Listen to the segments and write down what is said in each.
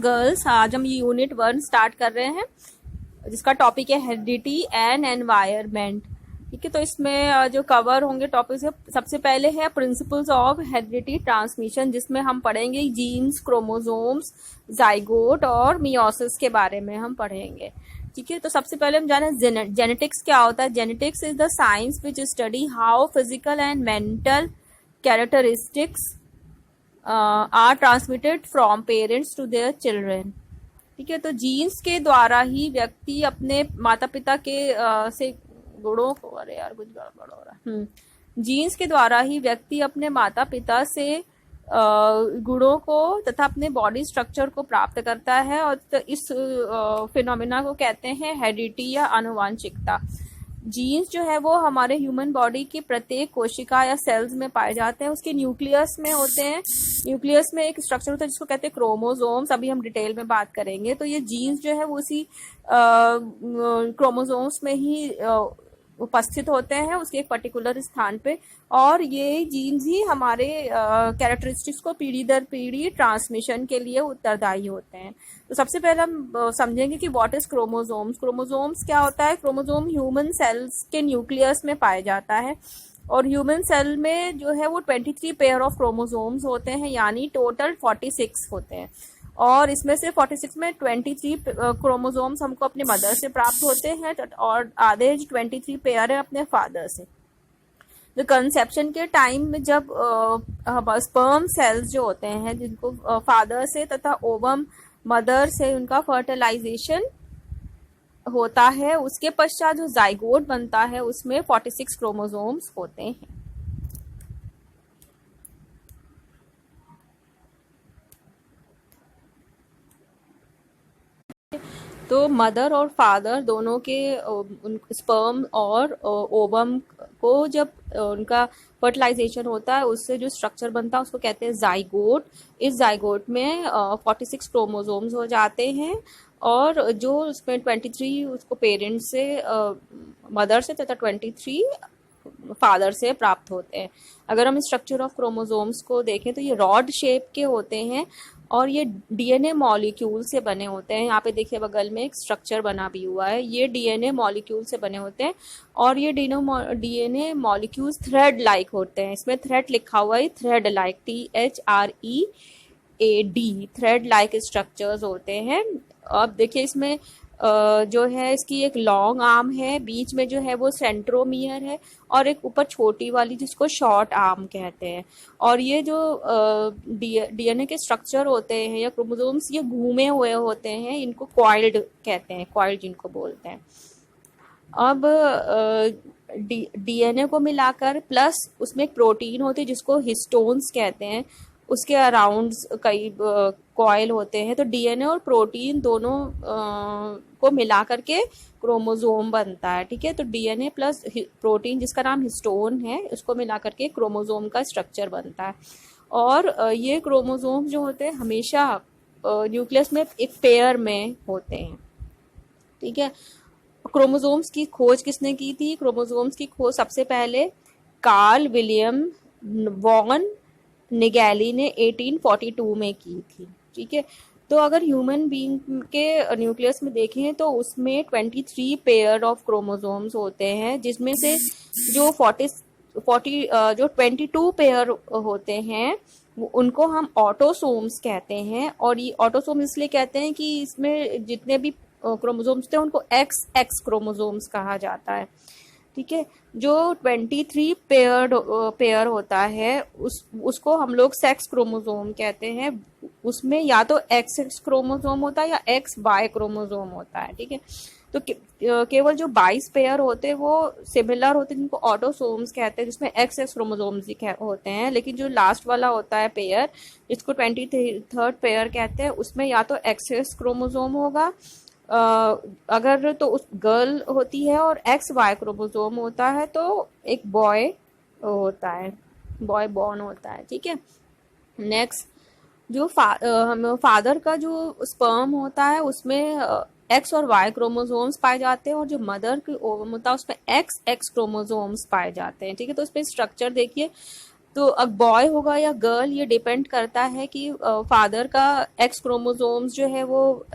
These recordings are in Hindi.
गर्ल्स, आज हम यूनिट 1 स्टार्ट कर रहे हैं जिसका टॉपिक है हेरिडिटी एंड एनवायरनमेंट। ठीक है, तो इसमें जो कवर होंगे टॉपिक से सबसे पहले है प्रिंसिपल्स ऑफ हेरिडिटी ट्रांसमिशन, जिसमें हम पढ़ेंगे जीन्स, क्रोमोसोम्स, जाइगोट और मियोसिस के बारे में हम पढ़ेंगे। ठीक है, तो सबसे पहले हम जाने जेनेटिक्स क्या होता है। Genetics is the science which study how physical and mental characteristics are transmitted from parents to their children. ठीक है, तो जीन्स के द्वारा ही व्यक्ति अपने माता पिता के से गुणों को, अरे यार कुछ गड़बड़ हो रहा है, जीन्स के द्वारा ही व्यक्ति अपने माता पिता से गुणों को तथा अपने बॉडी स्ट्रक्चर को प्राप्त करता है, और तो इस फिनोमिना को कहते हैं हेरिडिटी या आनुवांशिकता। जीन्स जो है वो हमारे ह्यूमन बॉडी की प्रत्येक कोशिका या सेल्स में पाए जाते हैं। उसके न्यूक्लियस में होते हैं। न्यूक्लियस में एक स्ट्रक्चर होता है जिसको कहते हैं क्रोमोसोम्स, अभी हम डिटेल में बात करेंगे। तो ये जीन्स जो है वो उसी क्रोमोसोम्स में ही उपस्थित होते हैं, उसके एक पर्टिकुलर स्थान पे, और ये जीन्स ही हमारे कैरेक्टरिस्टिक्स को पीढ़ी दर पीढ़ी ट्रांसमिशन के लिए उत्तरदायी होते हैं। तो सबसे पहले हम समझेंगे कि व्हाट इज क्रोमोसोम्स। क्रोमोसोम्स क्या होता है। क्रोमोसोम ह्यूमन सेल्स के न्यूक्लियस में पाया जाता है, और ह्यूमन सेल में जो है वो 23 पेयर ऑफ क्रोमोसोम्स होते हैं, यानी टोटल 46 होते हैं। और इसमें से 46 में 23 क्रोमोसोम्स हमको अपने मदर से प्राप्त होते हैं, और आधे 23 पेयर है अपने फादर से। द कंसेप्शन के टाइम में जब स्पर्म सेल्स जो होते हैं जिनको फादर से तथा ओवम मदर से उनका फर्टिलाइजेशन होता है, उसके पश्चात जो जाइगोट बनता है उसमें 46 क्रोमोसोम्स होते हैं। तो मदर और फादर दोनों के स्पर्म और ओवम को जब उनका फर्टिलाइजेशन होता है, उससे जो स्ट्रक्चर बनता है उसको कहते हैं जाइगोट। इस जाइगोट में 46 क्रोमोसोम्स हो जाते हैं, और जो उसमें 23 उसको पेरेंट्स से मदर से तथा 23 फादर से प्राप्त होते हैं। अगर हम स्ट्रक्चर ऑफ क्रोमोसोम्स को देखें तो ये रॉड शेप के होते हैं, और ये डीएनए मॉलिक्यूल से बने होते हैं। यहाँ पे देखिए बगल में एक स्ट्रक्चर बना भी हुआ है, ये डीएनए मॉलिक्यूल से बने होते हैं, और ये डीएनए मॉलिक्यूल्स थ्रेड लाइक होते हैं। इसमें थ्रेड लिखा हुआ है, thread like, THREAD, thread like structures होते हैं। अब देखिए इसमें जो है इसकी एक लॉन्ग आर्म है, बीच में जो है वो सेंट्रोमियर है, और एक ऊपर छोटी वाली जिसको शॉर्ट आर्म कहते हैं। और ये जो डीएनए के स्ट्रक्चर होते हैं या क्रोमोसोम्स, ये घूमे हुए होते हैं, इनको कॉइल्ड कहते हैं, कॉइल्ड जिनको बोलते हैं। अब डीएनए को मिलाकर प्लस उसमें एक प्रोटीन होती है जिसको हिस्टोन्स कहते हैं, उसके अराउंड कई कॉइल होते हैं। तो डीएनए और प्रोटीन दोनों को मिला करके क्रोमोसोम बनता है। ठीक है, तो डीएनए प्लस प्रोटीन जिसका नाम हिस्टोन है, उसको मिला करके क्रोमोसोम का स्ट्रक्चर बनता है। और ये क्रोमोसोम जो होते हैं हमेशा न्यूक्लियस में एक पेयर में होते हैं। ठीक है, क्रोमोसोम्स की खोज किसने की थी। क्रोमोसोम्स की खोज सबसे पहले कार्ल विलियम वॉन निगेली ने 1842 में की थी। ठीक है, तो अगर ह्यूमन बीइंग के न्यूक्लियस में देखें तो उसमें 23 पेयर ऑफ क्रोमोसोम्स होते हैं, जिसमें से जो 22 पेयर होते हैं उनको हम ऑटोसोम्स कहते हैं। और ये ऑटोसोम इसलिए कहते हैं कि इसमें जितने भी क्रोमोसोम्स थे उनको XX क्रोमोसोम्स कहा जाता है। ठीक है, जो 23 पेयर होता है उसको हम लोग सेक्स क्रोमोसोम कहते हैं। उसमें या तो XX क्रोमोसोम होता है या XY क्रोमोसोम होता है। ठीक है, तो केवल जो 22 पेयर होते हैं वो सिमिलर होते हैं, जिनको ऑटोसोम्स कहते हैं, जिसमें XX क्रोमोसोम्स होते हैं। लेकिन जो लास्ट वाला होता है पेयर, जिसको 23rd पेयर कहते हैं, उसमें या तो XX क्रोमोसोम होगा अगर तो उस गर्ल होती है, और XY क्रोमोसोम होता है तो एक बॉय होता है, बॉय बॉर्न होता है। ठीक है, नेक्स्ट जो फादर का जो स्पर्म होता है उसमें X और Y क्रोमोसोम्स पाए जाते हैं, और जो मदर की ओवम होता है उसमें XX क्रोमोसोम्स पाए जाते हैं। ठीक है, तो इसमें स्ट्रक्चर देखिए, तो अब बॉय होगा या गर्ल ये डिपेंड करता है कि फादर का एक्स क्रोमोसोम्स जो है वो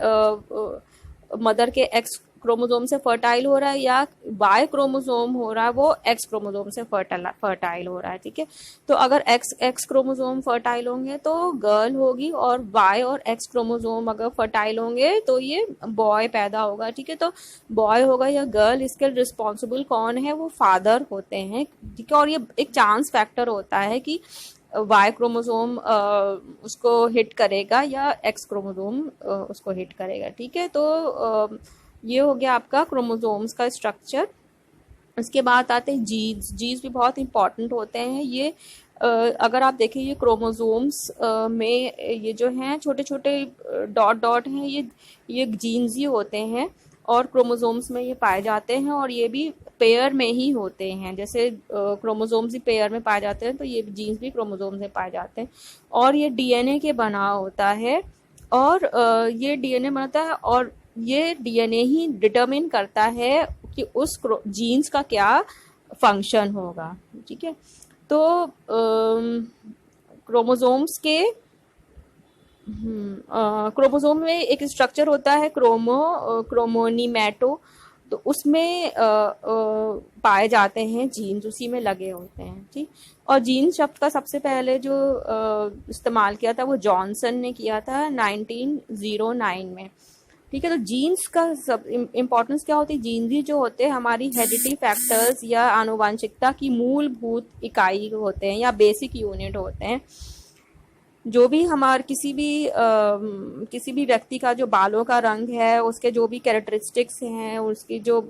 मदर के एक्स क्रोमोसोम से फर्टाइल हो रहा है या वाई क्रोमोसोम हो रहा है वो एक्स क्रोमोसोम से फर्टाइल हो रहा है, ठीक है। तो अगर एक्स क्रोमोसोम फर्टाइल होंगे तो गर्ल होगी, और वाई और एक्स क्रोमोसोम अगर फर्टाइल होंगे तो ये बॉय पैदा होगा, ठीक है। तो बॉय होगा या गर्ल, इसके रिस्पॉन्सिबल कौन है, वो फादर होते हैं, ठीक है। और ये एक चांस फैक्टर होता है कि वाई क्रोमोसोम उसको हिट करेगा या एक्स क्रोमोसोम उसको हिट करेगा, ठीक है। तो ये हो गया आपका क्रोमोसोम्स का स्ट्रक्चर। इसके बाद आते हैं जीन्स। जीन्स भी बहुत इंपॉर्टेंट होते हैं। ये अगर आप देखें ये क्रोमोसोम्स में ये जो हैं छोटे छोटे डॉट डॉट हैं, ये जीन्स ही होते हैं और क्रोमोसोम्स में ये पाए जाते हैं, और ये भी पेयर में ही होते हैं। जैसे क्रोमोसोम्स ही पेयर में पाए जाते हैं तो ये जीन्स भी क्रोमोसोम्स में पाए जाते हैं, और ये डीएनए के बना होता है, और ये डीएनए बनाता है, और ये डीएनए ही डिटरमिन करता है कि उस जीन्स का क्या फंक्शन होगा, ठीक है। तो क्रोमोसोम्स के क्रोमोसोम में एक स्ट्रक्चर होता है क्रोमोनीमेटो, तो उसमें पाए जाते हैं जीन्स, उसी में लगे होते हैं, ठीक। और जीन्स शब्द का सबसे पहले जो इस्तेमाल किया था वो जॉनसन ने किया था 1909 में, ठीक है। तो जीन्स का सब इम्पोर्टेंस क्या होती है, जीन्स ही जो होते हैं हमारी हेरिडिटी फैक्टर्स या आनुवांशिकता की मूलभूत इकाई होते हैं या बेसिक यूनिट होते हैं। जो भी हमारे किसी भी व्यक्ति का जो बालों का रंग है, उसके जो भी कैरेक्टरिस्टिक्स हैं, उसकी जो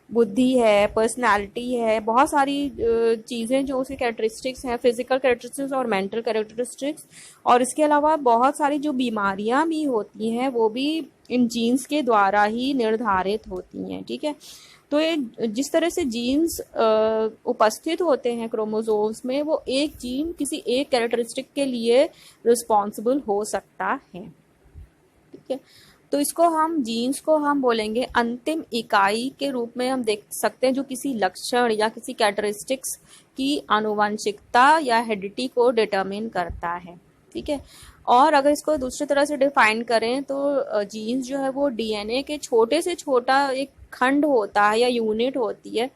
बुद्धि है, पर्सनालिटी है, बहुत सारी चीज़ें जो उसके कैरेक्टरिस्टिक्स हैं, फिजिकल कैरेक्टरिस्टिक्स और मेंटल कैरेक्टरिस्टिक्स, और इसके अलावा बहुत सारी जो बीमारियां भी होती हैं वो भी इन जीन्स के द्वारा ही निर्धारित होती हैं, ठीक है। तो ये जिस तरह से जीन्स उपस्थित होते हैं क्रोमोसोम्स में, वो एक जीन किसी एक कैरेक्टरिस्टिक के लिए रिस्पॉन्सिबल हो सकता है, ठीक है। तो इसको हम जीन्स को हम बोलेंगे अंतिम इकाई के रूप में हम देख सकते हैं, जो किसी लक्षण या किसी कैरेक्टरिस्टिक्स की आनुवंशिकता या हेरिडिटी को डिटरमिन करता है, ठीक है। और अगर इसको दूसरी तरह से डिफाइन करें तो जीन्स जो है वो डीएनए के छोटे से छोटा एक खंड होता है या यूनिट होती है,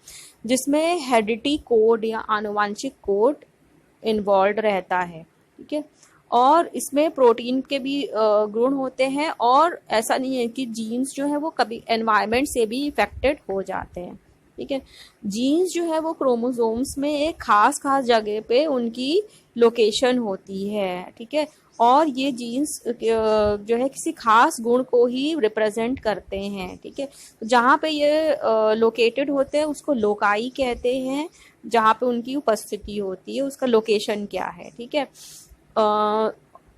जिसमें हेरिडिटी कोड या आनुवंशिक कोड इन्वॉल्व रहता है, ठीक है। और इसमें प्रोटीन के भी गुण होते हैं, और ऐसा नहीं है कि जीन्स जो है वो कभी एनवायरनमेंट से भी इफेक्टेड हो जाते हैं, ठीक है। जीन्स जो है वो क्रोमोसोम्स में एक खास जगह पे उनकी लोकेशन होती है, ठीक है। और ये जीन्स जो है किसी खास गुण को ही रिप्रेजेंट करते हैं, ठीक है। तो जहाँ पे ये लोकेटेड होते हैं उसको लोकाई कहते हैं, जहाँ पे उनकी उपस्थिति होती है उसका लोकेशन क्या है, ठीक है।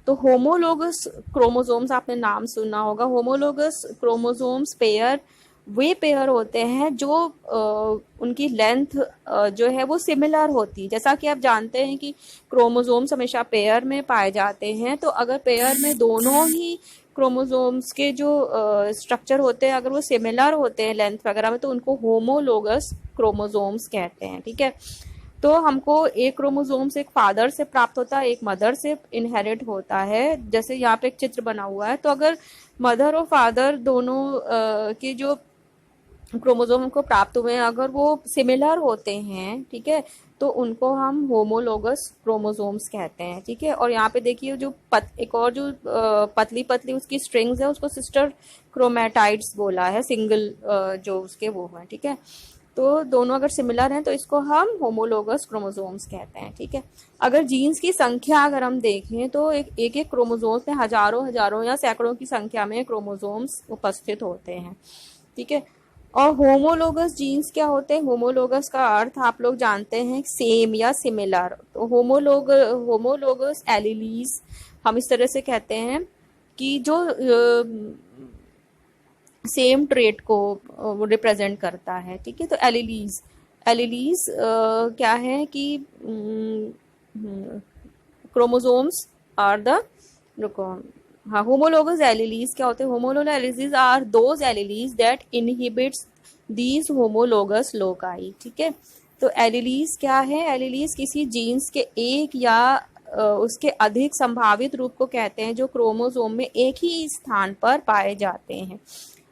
तो होमोलोगस क्रोमोसोम्स आपने नाम सुना होगा। होमोलोगस क्रोमोसोम्स वे पेयर होते हैं जो उनकी लेंथ जो है वो सिमिलर होती है। जैसा कि आप जानते हैं कि क्रोमोसोम्स हमेशा पेयर में पाए जाते हैं, तो अगर पेयर में दोनों ही क्रोमोसोम्स के जो स्ट्रक्चर होते हैं अगर वो सिमिलर होते हैं लेंथ वगैरह में, तो उनको होमोलोगस क्रोमोसोम्स कहते हैं, ठीक है। तो हमको एक क्रोमोसोम्स एक फादर से प्राप्त होता है, एक मदर से इनहेरिट होता है। जैसे यहाँ पे एक चित्र बना हुआ है, तो अगर मदर और फादर दोनों के जो क्रोमोसोम को प्राप्त हुए हैं अगर वो सिमिलर होते हैं, ठीक है, तो उनको हम होमोलोगस क्रोमोसोम्स कहते हैं, ठीक है। और यहाँ पे देखिए जो एक और जो पतली पतली उसकी स्ट्रिंग्स है उसको सिस्टर क्रोमेटाइड्स बोला है, सिंगल जो उसके वो है, ठीक है। तो दोनों अगर सिमिलर हैं तो इसको हम होमोलोगस क्रोमोसोम्स कहते हैं, ठीक है। अगर जीन्स की संख्या अगर हम देखें तो एक क्रोमोसोम्स में हजारों या सैकड़ों की संख्या में क्रोमोसोम्स उपस्थित होते हैं, ठीक है। और होमोलोगस जीन्स क्या होते हैं? होमोलोगस का अर्थ आप लोग जानते हैं सेम या सिमिलर। तो होमोलोगस एलिलीज हम इस तरह से कहते हैं कि जो सेम ट्रेट को रिप्रेजेंट करता है, ठीक है। तो एलिलीज क्या है कि क्रोमोसोम्स आर द हाँ, होमोलोगस एलिलीज क्या होते हैं? Homologous alleles are those alleles that inhibits these homologous loci, ठीक है। तो एलीलीज क्या है? एलीलीज किसी जीन्स के एक या उसके अधिक संभावित रूप को कहते हैं जो क्रोमोसोम में एक ही स्थान पर पाए जाते हैं।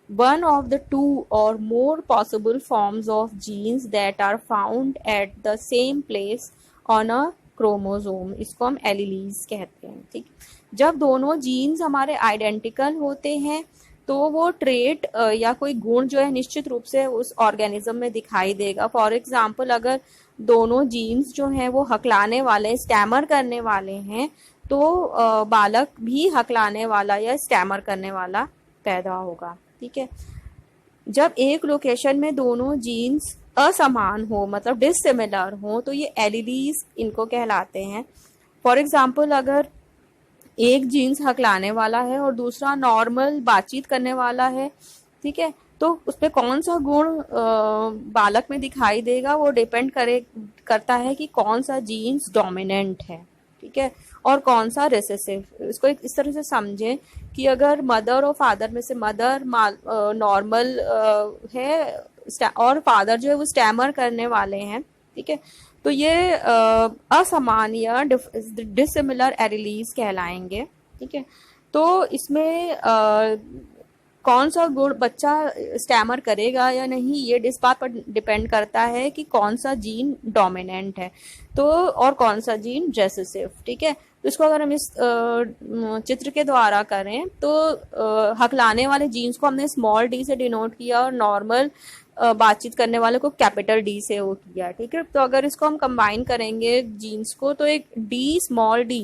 One of the two or more possible forms of genes that are found at the same place on a chromosome, इसको हम एलीलीज कहते हैं। ठीक, जब दोनों जीन्स हमारे आइडेंटिकल होते हैं तो वो ट्रेट या कोई गुण जो है निश्चित रूप से उस ऑर्गेनिज्म में दिखाई देगा। फॉर एग्जाम्पल, अगर दोनों जीन्स जो हैं वो हकलाने वाले, स्टैमर करने वाले हैं, तो बालक भी हकलाने वाला या स्टैमर करने वाला पैदा होगा। ठीक है, जब एक लोकेशन में दोनों जीन्स असमान हो, मतलब डिसिमिलर हो, तो ये एलीलीज इनको कहलाते हैं। फॉर एग्जाम्पल, अगर एक जीन्स हकलाने वाला है और दूसरा नॉर्मल बातचीत करने वाला है, ठीक है, तो उसपे कौन सा गुण बालक में दिखाई देगा वो डिपेंड करता है कि कौन सा जीन्स डोमिनेंट है। ठीक है, और कौन सा रिसेसिव। इसको इस तरह से समझें कि अगर मदर और फादर में से मदर नॉर्मल है और फादर जो है वो स्टैमर करने वाले हैं, ठीक है, तो ये असमान या डिसिमिलर एलीलीज कहलाएंगे। ठीक है, तो इसमें कौन सा गुण बच्चा स्टैमर करेगा या नहीं, ये इस बात पर डिपेंड करता है कि कौन सा जीन डोमिनेंट है तो और कौन सा जीन रेसेसिव। ठीक है, तो इसको अगर हम इस चित्र के द्वारा करें तो हकलाने वाले जीन्स को हमने स्मॉल डी से डिनोट किया और नॉर्मल बातचीत करने वाले को कैपिटल डी से वो किया। ठीक है, तो अगर इसको हम कंबाइन करेंगे जीन्स को तो एक डी स्मॉल डी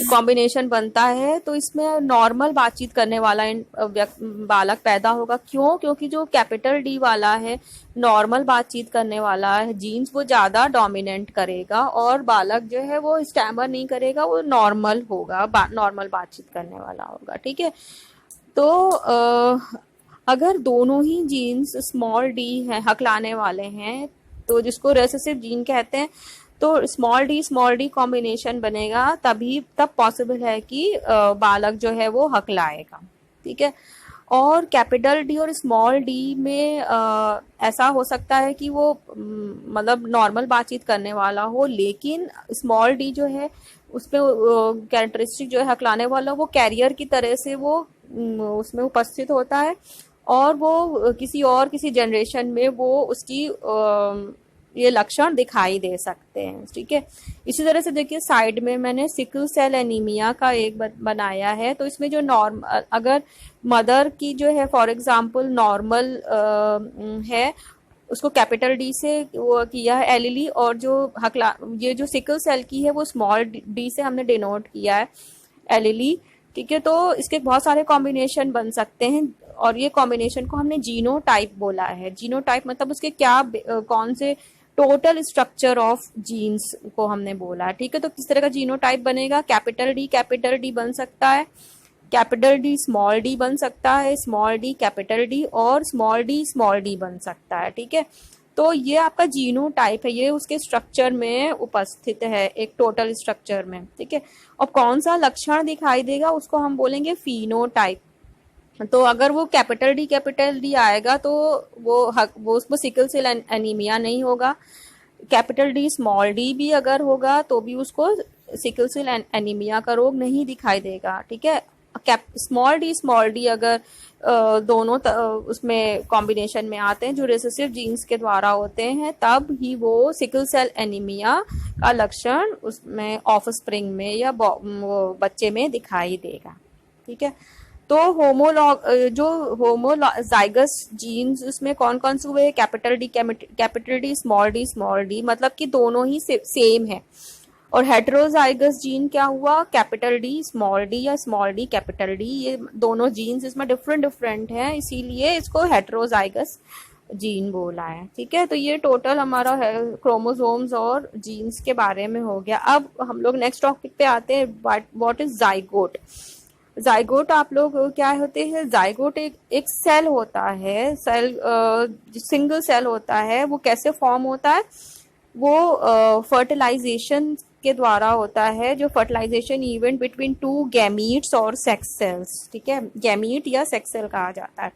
कॉम्बिनेशन बनता है। तो इसमें नॉर्मल बातचीत करने वाला बालक पैदा होगा। क्यों? क्योंकि जो कैपिटल डी वाला है, नॉर्मल बातचीत करने वाला है जीन्स, वो ज्यादा डोमिनेंट करेगा और बालक जो है वो स्टैमर नहीं करेगा, वो नॉर्मल होगा, नॉर्मल बातचीत करने वाला होगा। ठीक है, तो अगर दोनों ही जीन्स स्मॉल डी है, हकलाने वाले हैं, तो जिसको रेसेसिव जीन कहते हैं, तो स्मॉल डी कॉम्बिनेशन बनेगा, तब पॉसिबल है कि बालक जो है वो हकलाएगा। ठीक है, और कैपिटल डी और स्मॉल डी में ऐसा हो सकता है कि वो मतलब नॉर्मल बातचीत करने वाला हो, लेकिन स्मॉल डी जो है उसमें कैरेक्टरिस्टिक जो है हकलाने वाला, वो कैरियर की तरह से वो उसमें उपस्थित होता है और वो किसी जनरेशन में वो उसकी ये लक्षण दिखाई दे सकते हैं। ठीक है, इसी तरह से देखिए साइड में मैंने सिकल सेल एनीमिया का एक बनाया है। तो इसमें जो अगर मदर की जो है फॉर एग्जांपल नॉर्मल है, उसको कैपिटल डी से वो किया है एलीली, और जो ये जो सिकल सेल की है वो स्मॉल डी से हमने डिनोट किया है एलीली। ठीक है, तो इसके बहुत सारे कॉम्बिनेशन बन सकते हैं और ये कॉम्बिनेशन को हमने जीनोटाइप बोला है। जीनोटाइप मतलब उसके कौन से टोटल स्ट्रक्चर ऑफ जीन्स को हमने बोला। ठीक है, तो किस तरह का जीनोटाइप बनेगा? कैपिटल डी बन सकता है, कैपिटल डी स्मॉल डी बन सकता है, स्मॉल डी कैपिटल डी, और स्मॉल डी बन सकता है। ठीक है, तो ये आपका जीनोटाइप है, ये उसके स्ट्रक्चर में उपस्थित है, एक टोटल स्ट्रक्चर में। ठीक है, और कौन सा लक्षण दिखाई देगा उसको हम बोलेंगे फिनोटाइप। तो अगर वो कैपिटल डी आएगा तो वो उसको सिकल सेल एनीमिया नहीं होगा। कैपिटल डी स्मॉल डी भी अगर होगा तो भी उसको सिकल सेल एनीमिया का रोग नहीं दिखाई देगा। ठीक है, स्मॉल डी अगर दोनों उसमें कॉम्बिनेशन में आते हैं जो रिसेसिव जीन्स के द्वारा होते हैं, तब ही वो सिकल सेल एनीमिया का लक्षण उसमें ऑफस्प्रिंग में या वो बच्चे में दिखाई देगा। ठीक है, तो होमोजाइगस जीन्स उसमें कौन कौन से हुए? कैपिटल डी स्मॉल डी मतलब कि दोनों ही सेम है। और हेटेरोजाइगस जीन क्या हुआ? कैपिटल डी स्मॉल डी या स्मॉल डी कैपिटल डी, ये दोनों जीन्स इसमें डिफरेंट हैं, इसीलिए इसको हेटेरोजाइगस जीन बोला है। ठीक है, तो ये टोटल हमारा क्रोमोसोम्स और जीन्स के बारे में हो गया। अब हम लोग नेक्स्ट टॉपिक पे आते हैं, व्हाट इज जाइगोट। जाइगोट आप लोग क्या होते हैं? जाइगोट एक सेल होता है, सिंगल सेल होता है। वो कैसे फॉर्म होता है? वो फर्टिलाइजेशन के द्वारा होता है, जो fertilisation event between two gametes और सेक्स सेल्स। ठीक है, गैमीट या सेक्स सेल कहा जाता है।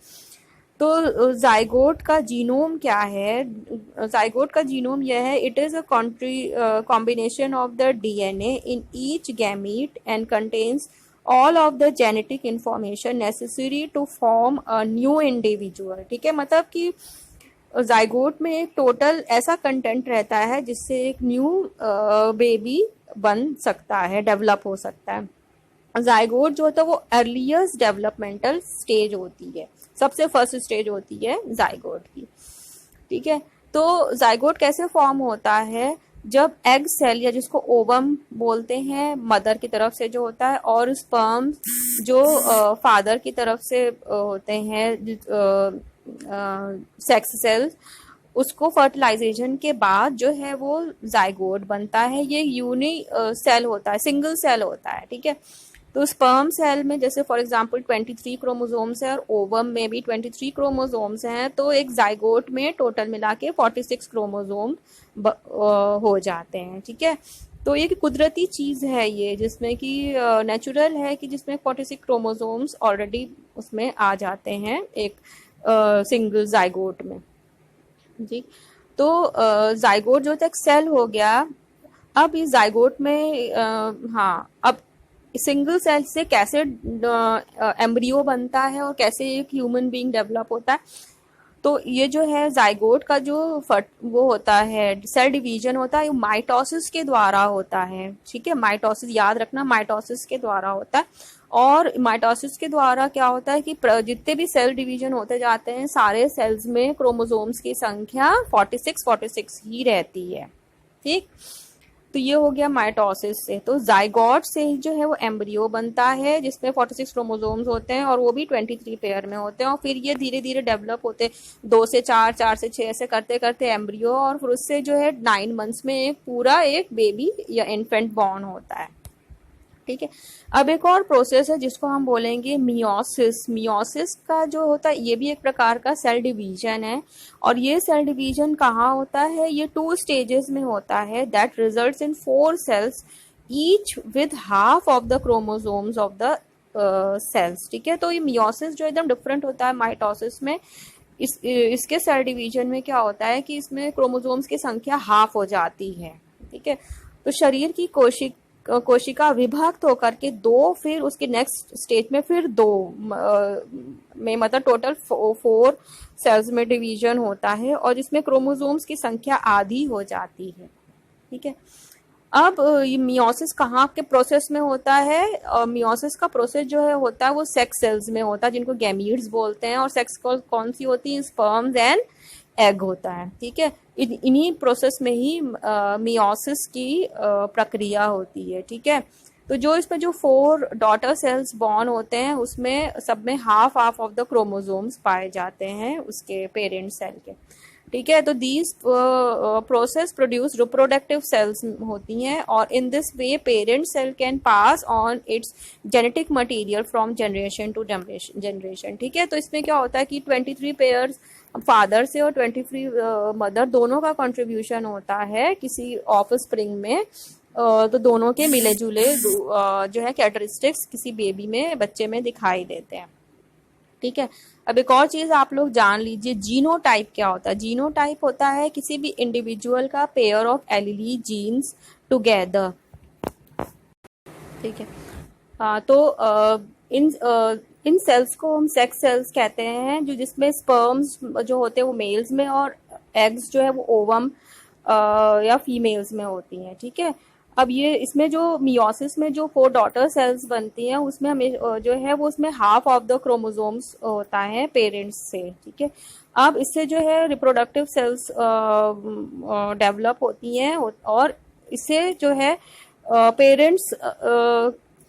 तो जाइगोट का जीनोम क्या है? जाइगोट का जीनोम यह है, it is a combination of the DNA in each gamete and contains all of the genetic information necessary to form a new individual. ठीक है, मतलब कि जाइगोट में एक टोटल ऐसा कंटेंट रहता है जिससे एक न्यू बेबी बन सकता है, डेवलप हो सकता है। जाइगोट जो होता है वो अर्लीस्ट डेवलपमेंटल स्टेज होती है, सबसे फर्स्ट स्टेज होती है जाइगोट की। ठीक है, तो जाइगोट कैसे फॉर्म होता है? जब एग सेल या जिसको ओवम बोलते हैं मदर की तरफ से जो होता है, और स्पर्म जो फादर की तरफ से होते हैं सेक्स सेल्स, उसको फर्टिलाइजेशन के बाद जो है वो जाइगोट बनता है। ये यूनि सेल होता है, सिंगल सेल होता है। ठीक है, तो स्पर्म सेल में जैसे फॉर एग्जांपल 23 क्रोमोसोम्स है और ओवम में भी 23 क्रोमोसोम्स हैं, तो एक जाइगोट में टोटल मिला के 46 क्रोमोसोम हो जाते हैं। ठीक है, तो ये कुदरती चीज है ये, जिसमें कि नेचुरल है कि जिसमें 46 क्रोमोसोम्स ऑलरेडी उसमें आ जाते हैं एक सिंगल जाइगोट में। जी, तो जाइगोट जो तक सेल हो गया। अब इस जाइगोट में हाँ, अब सिंगल सेल से कैसे एम्ब्रियो बनता है और कैसे एक ह्यूमन बीइंग डेवलप होता है, तो ये जो है जाइगोट का जो वो होता है सेल डिवीजन होता है, माइटोसिस के द्वारा होता है। ठीक है, माइटोसिस याद रखना, माइटोसिस के द्वारा होता है। और माइटोसिस के द्वारा क्या होता है कि जितने भी सेल डिवीजन होते जाते हैं, सारे सेल्स में क्रोमोसोम्स की संख्या 46 ही रहती है। ठीक, तो ये हो गया माइटोसिस से। तो जाइगोट से जो है वो एम्ब्रियो बनता है जिसमें 46 क्रोमोसोम्स होते हैं और वो भी 23 पेयर में होते हैं, और फिर ये धीरे धीरे डेवलप होते 2 से 4, 4 से 6 ऐसे करते करते एम्ब्रियो, और फिर उससे जो है 9 मंथ्स में एक पूरा एक बेबी या इन्फेंट बॉर्न होता है। ठीक है, अब एक और प्रोसेस है जिसको हम बोलेंगे मियोसिस। मियोसिस का जो होता है ये भी एक प्रकार का सेल डिवीजन है, और ये सेल डिवीजन कहाँ होता है? ये 2 स्टेजेस में होता है, that results in 4 cells each with half of the chromosomes of the cells. ठीक है, तो ये मियोसिस जो एकदम डिफरेंट होता है माइटोसिस में। इसके सेल डिवीजन में क्या होता है कि इसमें क्रोमोसोम्स की संख्या हाफ हो जाती है। ठीक है, तो शरीर की कोशिका विभक्त होकर के 2, फिर उसके नेक्स्ट स्टेज में फिर 2 में मतलब टोटल 4 सेल्स में डिवीजन होता है, और जिसमें क्रोमोसोम्स की संख्या आधी हो जाती है। ठीक है, अब ये मियोसिस कहाँ के प्रोसेस में होता है? मियोसिस का प्रोसेस जो है होता है वो सेक्स सेल्स में होता है, जिनको गैमीट्स बोलते हैं, और सेक्स कौन सी होती है? स्पर्म्स एंड एग होता है। ठीक है, इन्हीं प्रोसेस में ही मियोसिस की प्रक्रिया होती है। ठीक है, तो जो इसमें जो 4 डॉटर सेल्स बॉर्न होते हैं उसमें सब में हाफ ऑफ द क्रोमोसोम्स पाए जाते हैं उसके पेरेंट सेल के। ठीक है, तो these process produce reproductive cells होती हैं, और in this way parent cell can pass on its genetic material from generation to generation. ठीक है, तो इसमें क्या होता है कि 23 पेयर्स फादर से और 23 मदर दोनों का कंट्रीब्यूशन होता है किसी ऑफ स्प्रिंग में, तो दोनों के मिले जुले जो है कैरेक्टरिस्टिक्स किसी बेबी में, बच्चे में दिखाई देते हैं। ठीक है, अब एक और चीज आप लोग जान लीजिए, जीनोटाइप क्या होता है? जीनोटाइप होता है किसी भी इंडिविजुअल का पेयर ऑफ एलीली जीन्स टुगेदर। ठीक है, तो इन सेल्स को हम सेक्स सेल्स कहते हैं, जो जिसमें स्पर्म्स जो होते हैं वो मेल्स में, और एग्स जो है वो ओवम या फीमेल्स में होती हैं। ठीक है, अब ये इसमें जो मियोसिस में जो 4 डॉटर सेल्स बनती हैं उसमें हमें जो है वो उसमें हाफ ऑफ द क्रोमोसोम्स होता है पेरेंट्स से। ठीक है, अब इससे जो है रिप्रोडक्टिव सेल्स डेवलप होती हैं, और इससे जो है पेरेंट्स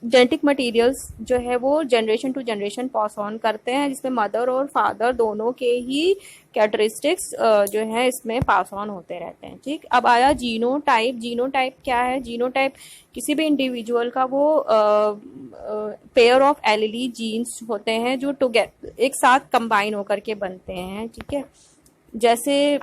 जेनेटिक मटेरियल्स जो है वो generation to generation pass on करते हैं, जिसमें मदर और फादर दोनों के ही कैरेक्टरिस्टिक्स जो है इसमें पास ऑन होते रहते हैं। ठीक, अब आया जीनोटाइप। जीनोटाइप क्या है? जीनोटाइप किसी भी इंडिविजुअल का वो पेयर ऑफ एलीली जीन्स होते हैं जो टुगेदर एक साथ कंबाइन होकर के बनते हैं। ठीक है, जैसे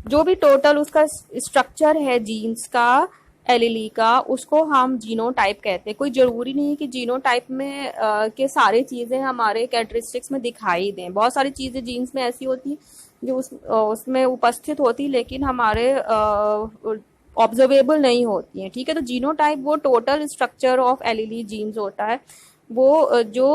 जो भी टोटल उसका स्ट्रक्चर है जीन्स का, एलीली का, उसको हम जीनोटाइप कहते हैं। कोई जरूरी नहीं है कि जीनोटाइप में के सारी चीजें हमारे कैरेक्टरिस्टिक्स में दिखाई दें। बहुत सारी चीजें जीन्स में ऐसी होती हैं जो उसमें उपस्थित होती, लेकिन हमारे ऑब्जर्वेबल नहीं होती हैं। ठीक है, तो जीनोटाइप वो टोटल स्ट्रक्चर ऑफ एलीली जीन्स होता है, वो जो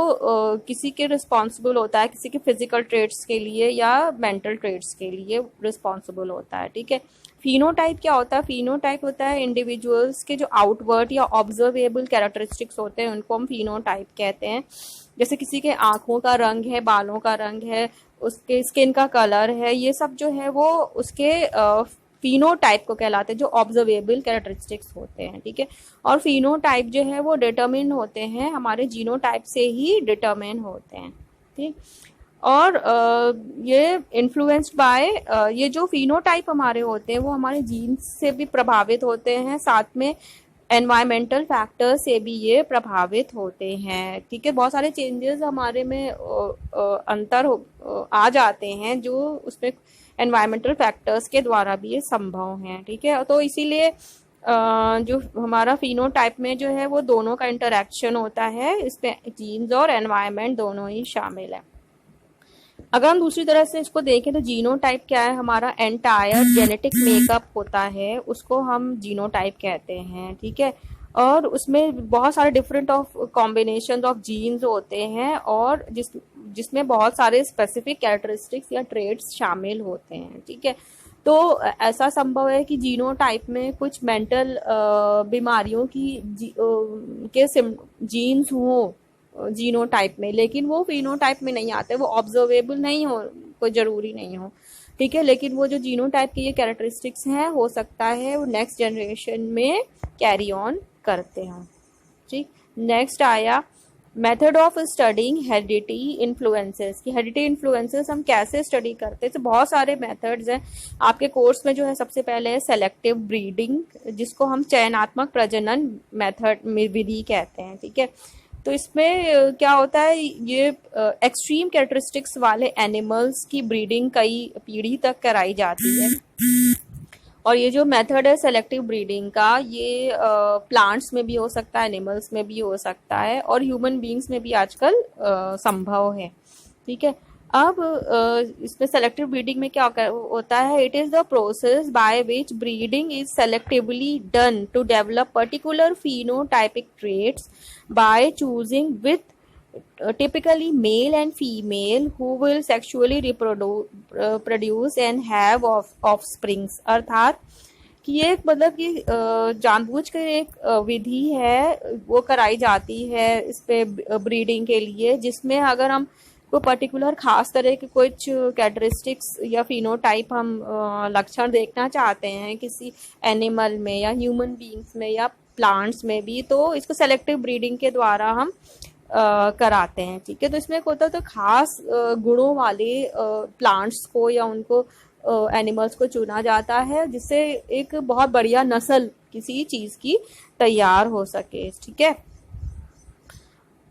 किसी के रिस्पॉन्सिबल होता है, किसी के फिजिकल ट्रेट्स के लिए या मेंटल ट्रेट्स के लिए रिस्पॉन्सिबल होता है। ठीक है, फिनोटाइप क्या होता है? फिनोटाइप होता है इंडिविजुअल्स के जो आउटवर्ड या ऑब्जर्वेबल कैरेक्टरिस्टिक्स होते हैं, उनको हम फिनोटाइप कहते हैं। जैसे किसी के आंखों का रंग है, बालों का रंग है, उसके स्किन का कलर है, ये सब जो है वो उसके फिनोटाइप को कहलाते हैं, जो ऑब्जर्वेबल कैरेक्टरिस्टिक्स होते हैं। ठीक है, और फिनोटाइप जो है वो डिटरमिन होते हैं, हमारे जीनोटाइप से ही डिटरमिन होते हैं। ठीक, और ये इन्फ्लुएंस्ड बाय ये जो फिनोटाइप हमारे होते हैं वो हमारे जीन्स से भी प्रभावित होते हैं, साथ में एनवायरमेंटल फैक्टर से भी ये प्रभावित होते हैं। ठीक है, बहुत सारे चेंजेस हमारे में आ जाते हैं जो उसमें एनवायरमेंटल फैक्टर्स के द्वारा भी ये संभव है। ठीक है, तो इसीलिए जो हमारा फिनोटाइप में जो है वो दोनों का इंटरेक्शन होता है, इसमें जीन्स और एनवायरमेंट दोनों ही शामिल है। अगर हम दूसरी तरह से इसको देखें तो जीनोटाइप क्या है? हमारा एंटायर जेनेटिक मेकअप होता है, उसको हम जीनोटाइप कहते हैं। ठीक है, और उसमें बहुत सारे different of combination of genes होते हैं, और जिसमें बहुत सारे स्पेसिफिक कैरेक्टरिस्टिक्स या ट्रेड्स शामिल होते हैं। ठीक है, तो ऐसा संभव है कि जीनोटाइप में कुछ मेंटल बीमारियों की के जीन्स हों जीनोटाइप में, लेकिन वो फिनोटाइप में नहीं आते, वो ऑब्जर्वेबल नहीं हो, कोई जरूरी नहीं हो। ठीक है, लेकिन वो जो जीनोटाइप की ये कैरेक्टरिस्टिक्स हैं, हो सकता है वो नेक्स्ट जनरेशन में कैरी ऑन करते हों। ठीक, नेक्स्ट आया method of studying heredity influences की। हेरिडिटी इन्फ्लुएंसेस हम कैसे स्टडी करते हैं? तो बहुत सारे मेथड्स हैं आपके कोर्स में। जो है सबसे पहले है सेलेक्टिव ब्रीडिंग, जिसको हम चयनात्मक प्रजनन मेथड में विधि कहते हैं। ठीक है, तो इसमें क्या होता है, ये एक्सट्रीम कैरेक्टरिस्टिक्स वाले एनिमल्स की ब्रीडिंग कई पीढ़ी तक कराई जाती है। और ये जो मेथड है सेलेक्टिव ब्रीडिंग का, ये प्लांट्स में भी हो सकता है, एनिमल्स में भी हो सकता है, और ह्यूमन बींग्स में भी आजकल संभव है। ठीक है, अब इसमें सेलेक्टिव ब्रीडिंग में क्या होता है? It is the process by which breeding is selectively done to develop particular phenotypic traits by choosing with typically male and female who will sexually reproduce and have offsprings। अर्थात कि ये मतलब कि जानबूझ कर एक विधि है, वो कराई जाती है इस पे ब्रीडिंग के लिए, जिसमें अगर हम कोई पर्टिकुलर खास तरह के कुछ कैरेक्टरिस्टिक्स या फिनोटाइप हम लक्षण देखना चाहते हैं किसी एनिमल में या ह्यूमन बीइंग्स में या प्लांट्स में भी, तो इसको सेलेक्टिव ब्रीडिंग के द्वारा हम कराते हैं। ठीक है, तो इसमें होता है तो खास गुणों वाले प्लांट्स को या उनको एनिमल्स को चुना जाता है, जिससे एक बहुत बढ़िया नस्ल किसी चीज की तैयार हो सके। ठीक है,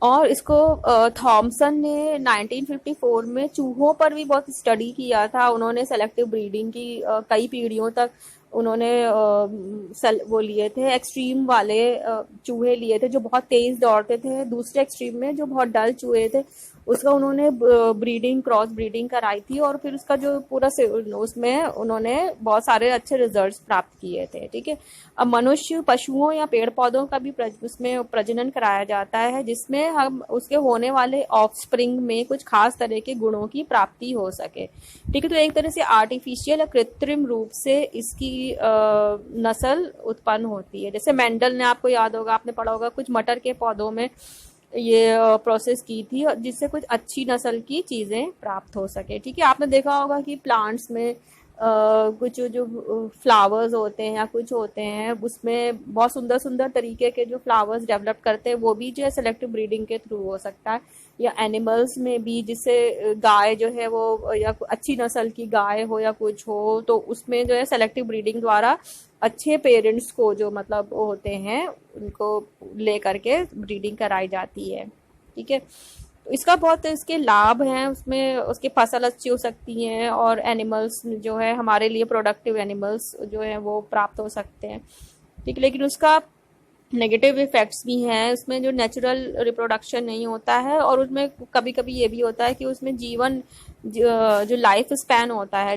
और इसको थॉमसन ने 1954 में चूहों पर भी बहुत स्टडी किया था। उन्होंने सेलेक्टिव ब्रीडिंग की कई पीढ़ियों तक उन्होंने वो लिए थे, एक्सट्रीम वाले चूहे लिए थे जो बहुत तेज दौड़ते थे, दूसरे एक्सट्रीम में जो बहुत डल चूहे थे उसका उन्होंने ब्रीडिंग, क्रॉस ब्रीडिंग कराई थी, और फिर उसका जो पूरा उसमें उन्होंने बहुत सारे अच्छे रिजल्ट्स प्राप्त किए थे। ठीक है, अब मनुष्य, पशुओं या पेड़ पौधों का भी उसमें प्रजनन कराया जाता है, जिसमें हम उसके होने वाले ऑफस्प्रिंग में कुछ खास तरह के गुणों की प्राप्ति हो सके। ठीक है, तो एक तरह से आर्टिफिशियल या कृत्रिम रूप से इसकी नस्ल उत्पन्न होती है। जैसे मेंडल ने, आपको याद होगा, आपने पढ़ा होगा, कुछ मटर के पौधों में ये प्रोसेस की थी जिससे कुछ अच्छी नस्ल की चीजें प्राप्त हो सके। ठीक है, आपने देखा होगा कि प्लांट्स में कुछ जो फ्लावर्स होते हैं या कुछ होते हैं, उसमें बहुत सुंदर सुंदर तरीके के जो फ्लावर्स डेवलप करते हैं, वो भी जो है सेलेक्टिव ब्रीडिंग के थ्रू हो सकता है। या एनिमल्स में भी, जिससे गाय जो है वो या अच्छी नस्ल की गाय हो या कुछ हो, तो उसमें जो है सेलेक्टिव ब्रीडिंग द्वारा अच्छे पेरेंट्स को जो मतलब होते हैं उनको ले करके ब्रीडिंग कराई जाती है। ठीक है, तो इसका बहुत इसके लाभ हैं, उसमें उसकी फसल अच्छी हो सकती है, और एनिमल्स जो है हमारे लिए प्रोडक्टिव एनिमल्स जो है वो प्राप्त हो सकते हैं। ठीक, लेकिन उसका नेगेटिव इफेक्ट्स भी हैं। उसमें जो नेचुरल रिप्रोडक्शन नहीं होता है, और उसमें कभी कभी ये भी होता है कि उसमें जीवन जो लाइफ स्पैन होता है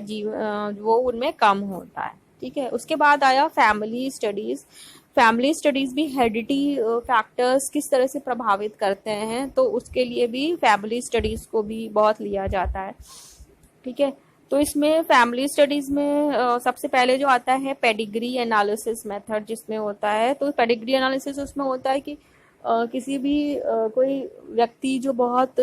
वो उनमें कम होता है। ठीक है, उसके बाद आया फैमिली स्टडीज। फैमिली स्टडीज भी हेरिडिटी फैक्टर्स किस तरह से प्रभावित करते हैं, तो उसके लिए भी फैमिली स्टडीज को भी बहुत लिया जाता है। ठीक है, तो इसमें फैमिली स्टडीज में सबसे पहले जो आता है पेडिग्री एनालिसिस मेथड, जिसमें होता है, तो पेडिग्री एनालिसिस उसमें होता है कि किसी भी कोई व्यक्ति जो बहुत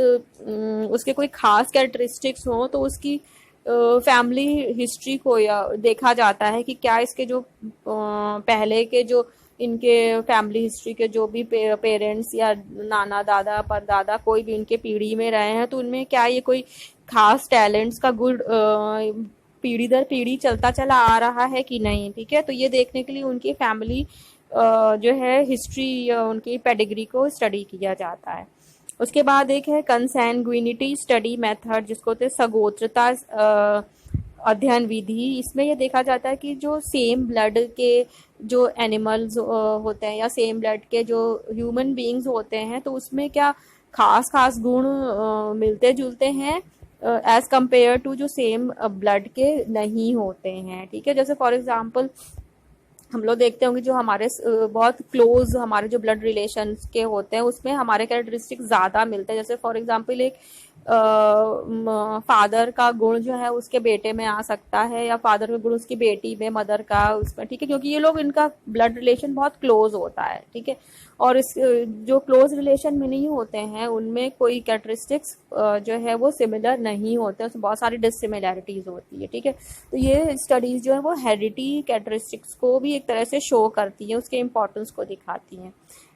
उसके कोई खास कैरेक्टरिस्टिक्स हो, तो उसकी फैमिली हिस्ट्री को या देखा जाता है कि क्या इसके जो पहले के जो इनके फैमिली हिस्ट्री के जो भी पेरेंट्स या नाना दादा परदादा कोई भी उनके पीढ़ी में रहे हैं, तो उनमें क्या ये कोई खास टैलेंट्स का गुड पीढ़ी दर पीढ़ी चलता चला आ रहा है कि नहीं। ठीक है, तो ये देखने के लिए उनकी फैमिली जो है हिस्ट्री या उनकी पेडिग्री को स्टडी किया जाता है। उसके बाद एक है कंसैंग्विनिटी स्टडी मेथड, जिसको होते सगोत्रता अध्ययन विधि। इसमें यह देखा जाता है कि जो सेम ब्लड के जो एनिमल्स होते हैं या सेम ब्लड के जो ह्यूमन बीइंग्स होते हैं, तो उसमें क्या खास खास गुण मिलते जुलते हैं एज कंपेयर टू जो सेम ब्लड के नहीं होते हैं। ठीक है, जैसे फॉर एग्जांपल हम लोग देखते होंगे जो हमारे बहुत क्लोज हमारे जो ब्लड रिलेशन के होते हैं, उसमें हमारे कैरेक्टरिस्टिक ज्यादा मिलते हैं। जैसे फॉर एग्जांपल एक फादर का गुण जो है उसके बेटे में आ सकता है, या फादर का गुण उसकी बेटी में, मदर का उसमें। ठीक है, क्योंकि ये लोग इनका ब्लड रिलेशन बहुत क्लोज होता है। ठीक है, और इस जो क्लोज रिलेशन में नहीं होते हैं उनमें कोई कैरेक्टरिस्टिक्स जो है वो सिमिलर नहीं होते, उसमें बहुत सारी डिसिमिलैरिटीज होती है। ठीक है, तो ये स्टडीज जो है वो हेरिडिटी कैरेक्टरिस्टिक्स को भी एक तरह से शो करती है, उसके इम्पोर्टेंस को दिखाती हैं।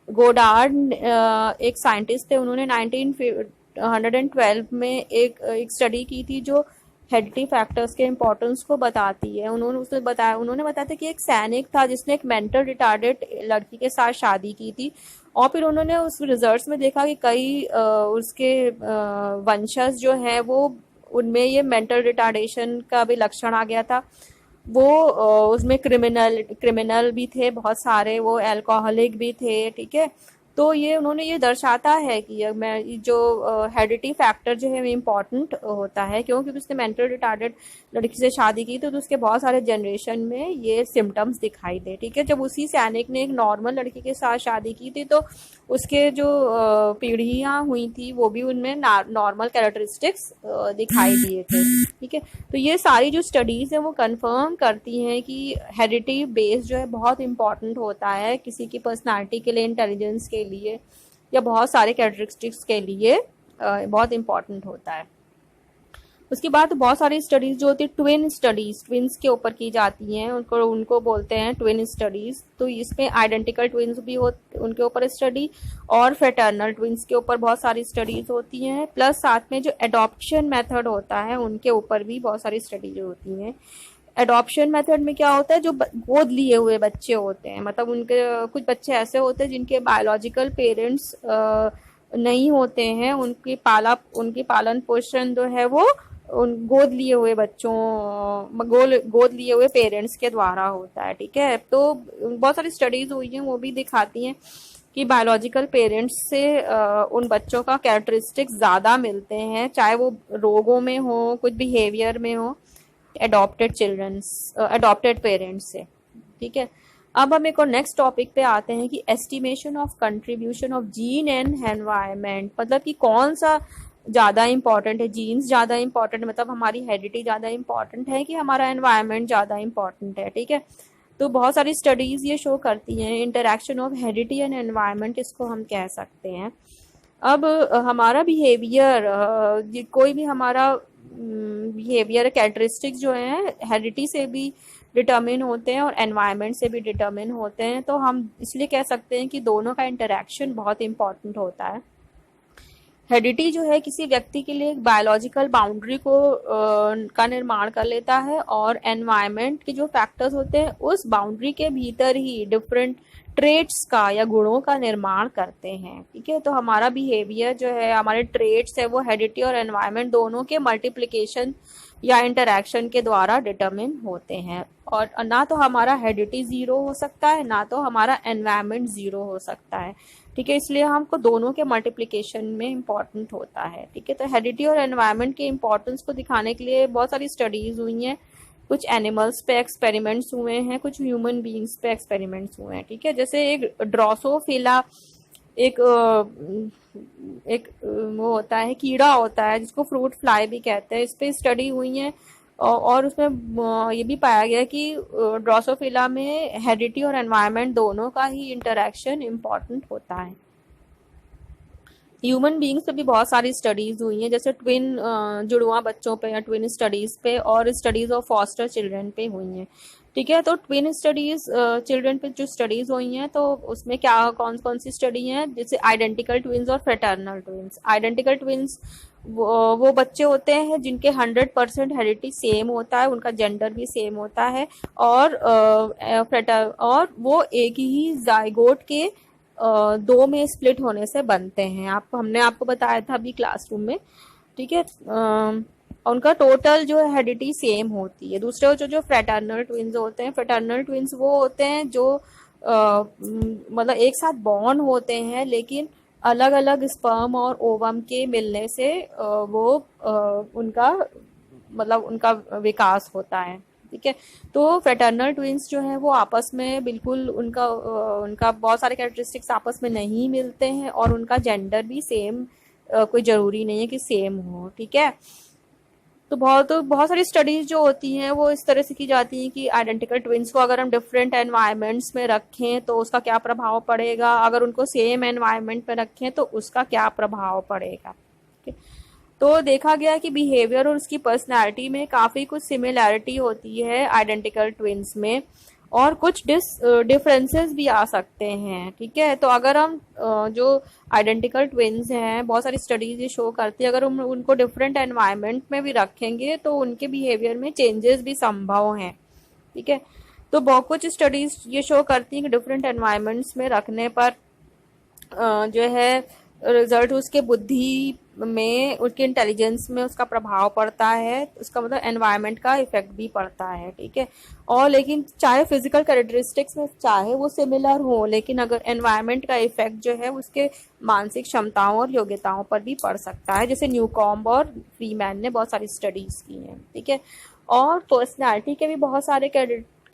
गोडार्ड एक साइंटिस्ट थे, उन्होंने 1912 में एक स्टडी की थी जो हेरिडिटी फैक्टर्स के इम्पोर्टेंस को बताती है। उन्होंने बताया था कि एक सैनिक था जिसने एक मेंटल रिटार्डेड लड़की के साथ शादी की थी, और फिर उन्होंने उस रिजल्ट्स में देखा कि कई उसके वंशज जो है वो उनमें ये मेंटल रिटार्डेशन का भी लक्षण आ गया था। वो उसमें क्रिमिनल भी थे बहुत सारे, वो अल्कोहलिक भी थे। ठीक है, तो ये उन्होंने ये दर्शाता है कि जो हेरिडिटी फैक्टर जो है इम्पोर्टेंट होता है, क्योंकि उसने मेंटल रिटार्डेड लड़की से शादी की, तो उसके बहुत सारे जनरेशन में ये सिम्टम्स दिखाई दे। ठीक है, जब उसी सैनिक ने एक नॉर्मल लड़की के साथ शादी की थी, तो उसके जो पीढ़ियां हुई थी वो भी उनमें नॉर्मल कैरेक्टरिस्टिक्स दिखाई दिए थे। ठीक है, तो ये सारी जो स्टडीज है वो कंफर्म करती हैं कि हेरिडिटी बेस जो है बहुत इंपॉर्टेंट होता है किसी की पर्सनालिटी के लिए, इंटेलिजेंस के लिए, या बहुत सारे कैरेक्टरिस्टिक्स के लिए बहुत इंपॉर्टेंट होता है। उसके बाद बहुत सारी स्टडीज जो होती है ट्विन स्टडीज, ट्विन्स के ऊपर की जाती हैं, उनको बोलते हैं ट्विन स्टडीज। तो इसमें आइडेंटिकल ट्विन्स भी होते उनके ऊपर स्टडी, और फ्रेटर्नल ट्विन्स के ऊपर बहुत सारी स्टडीज होती हैं, प्लस साथ में जो एडॉप्शन मेथड होता है उनके ऊपर भी बहुत सारी स्टडीज होती हैं। एडॉप्शन मेथड में क्या होता है, जो गोद लिए हुए बच्चे होते हैं, मतलब उनके कुछ बच्चे ऐसे होते हैं जिनके बायोलॉजिकल पेरेंट्स नहीं होते हैं, उनकी पालन पोषण जो है वो उन गोद लिए हुए गोद लिए हुए पेरेंट्स के द्वारा होता है। ठीक है, तो बहुत सारी स्टडीज हुई हैं, वो भी दिखाती हैं कि बायोलॉजिकल पेरेंट्स से उन बच्चों का कैरेक्टरिस्टिक्स ज्यादा मिलते हैं, चाहे वो रोगों में हो, कुछ बिहेवियर में हो, एडॉप्टेड पेरेंट्स से। ठीक है, अब हम एक और नेक्स्ट टॉपिक पे आते हैं कि estimation of contribution of gene and environment, मतलब कि कौन सा ज्यादा इंपॉर्टेंट है, जीन्स ज्यादा इंपॉर्टेंट मतलब हमारी हेरिडिटी ज्यादा इंपॉर्टेंट है कि हमारा एनवायरनमेंट ज्यादा इंपॉर्टेंट है। ठीक है, तो बहुत सारी स्टडीज ये शो करती हैं interaction of heredity and environment, इसको हम कह सकते हैं। अब हमारा बिहेवियर, कोई भी हमारा बिहेवियर कैरेक्टरिस्टिक्स जो है हेरिडिटी से भी डिटर्मिन होते हैं और एनवायरनमेंट से भी डिटर्मिन होते हैं, तो हम इसलिए कह सकते हैं कि दोनों का इंटरेक्शन बहुत इंपॉर्टेंट होता है। हेरिडिटी जो है किसी व्यक्ति के लिए एक बायोलॉजिकल बाउंड्री का निर्माण कर लेता है, और एनवायरनमेंट के जो फैक्टर्स होते हैं उस बाउंड्री के भीतर ही डिफरेंट ट्रेट्स का या गुणों का निर्माण करते हैं। ठीक है, तो हमारा बिहेवियर जो है, हमारे ट्रेट्स है, वो हेरिडिटी और एनवायरनमेंट दोनों के मल्टीप्लिकेशन या इंटरैक्शन के द्वारा डिटरमिन होते हैं। और ना तो हमारा हेरिडिटी जीरो हो सकता है, ना तो हमारा एनवायरमेंट जीरो हो सकता है। ठीक है, इसलिए हमको दोनों के मल्टीप्लिकेशन में इम्पॉर्टेंट होता है। ठीक है, तो हेरिडिटी और एनवायरमेंट के इम्पोर्टेंस को दिखाने के लिए बहुत सारी स्टडीज हुई हैं। कुछ एनिमल्स पे एक्सपेरिमेंट्स हुए हैं, कुछ ह्यूमन बीइंग्स पे एक्सपेरिमेंट्स हुए हैं। ठीक है, जैसे एक ड्रोसोफिला एक वो होता है, कीड़ा होता है जिसको फ्रूट फ्लाई भी कहते हैं, इस पे स्टडी हुई है। और उसमें ये भी पाया गया कि ड्रोसोफिला में हेरिडिटी और एनवायरनमेंट दोनों का ही इंटरेक्शन इम्पॉर्टेंट होता है। ह्यूमन बीइंग्स पे भी बहुत सारी स्टडीज हुई हैं, जैसे ट्विन जुड़वा बच्चों पे या ट्विन स्टडीज पे और स्टडीज ऑफ फॉस्टर चिल्ड्रन पे हुई हैं। ठीक है, तो ट्विन स्टडीज चिल्ड्रन पे जो स्टडीज हुई हैं तो उसमें क्या कौन कौन सी स्टडी हैं, जैसे आइडेंटिकल ट्विंस और फ्रेटर्नल ट्विंस। आइडेंटिकल ट्विंस वो बच्चे होते हैं जिनके 100% हेरिडिटी सेम होता है, उनका जेंडर भी सेम होता है, और और वो एक ही जाइगोट के दो में स्प्लिट होने से बनते हैं। हमने आपको बताया था अभी क्लासरूम में। ठीक है, उनका टोटल जो हेरिडिटी सेम होती है। दूसरे जो फ्रेटर्नल ट्विंस होते हैं, फ्रेटर्नल ट्विंस वो होते हैं जो मतलब एक साथ बॉर्न होते हैं, लेकिन अलग अलग स्पर्म और ओवम के मिलने से उनका विकास होता है। ठीक है, तो फ्रेटर्नल ट्विंस जो है वो आपस में बिल्कुल उनका बहुत सारे कैरेक्टरिस्टिक्स आपस में नहीं मिलते हैं, और उनका जेंडर भी सेम कोई जरूरी नहीं है कि सेम हो। ठीक है, तो बहुत सारी स्टडीज जो होती हैं वो इस तरह से की जाती हैं कि आइडेंटिकल ट्विंस को अगर हम डिफरेंट एनवायरनमेंट्स में रखें तो उसका क्या प्रभाव पड़ेगा, अगर उनको सेम एनवायरनमेंट में रखें तो उसका क्या प्रभाव पड़ेगा। तो देखा गया कि बिहेवियर और उसकी पर्सनैलिटी में काफी कुछ सिमिलैरिटी होती है आइडेंटिकल ट्विंस में, और कुछ डिफरेंसेस भी आ सकते हैं। ठीक है, तो अगर हम जो आइडेंटिकल ट्विंस हैं, बहुत सारी स्टडीज ये शो करती है, अगर हम उनको डिफरेंट एनवायरनमेंट में भी रखेंगे तो उनके बिहेवियर में चेंजेस भी संभव हैं। ठीक है, तो बहुत कुछ स्टडीज ये शो करती हैं कि डिफरेंट एनवायरनमेंट्स में रखने पर जो है रिजल्ट उसके बुद्धि में, उसके इंटेलिजेंस में उसका प्रभाव पड़ता है, उसका मतलब एनवायरनमेंट का इफेक्ट भी पड़ता है। ठीक है, और लेकिन चाहे फिजिकल कैरेक्टरिस्टिक्स में चाहे वो सिमिलर हो, लेकिन अगर एनवायरनमेंट का इफेक्ट जो है उसके मानसिक क्षमताओं और योग्यताओं पर भी पड़ सकता है, जैसे न्यूकॉम्ब और फ्रीमैन ने बहुत सारी स्टडीज की हैं। ठीक है, और पर्सनैलिटी के भी बहुत सारे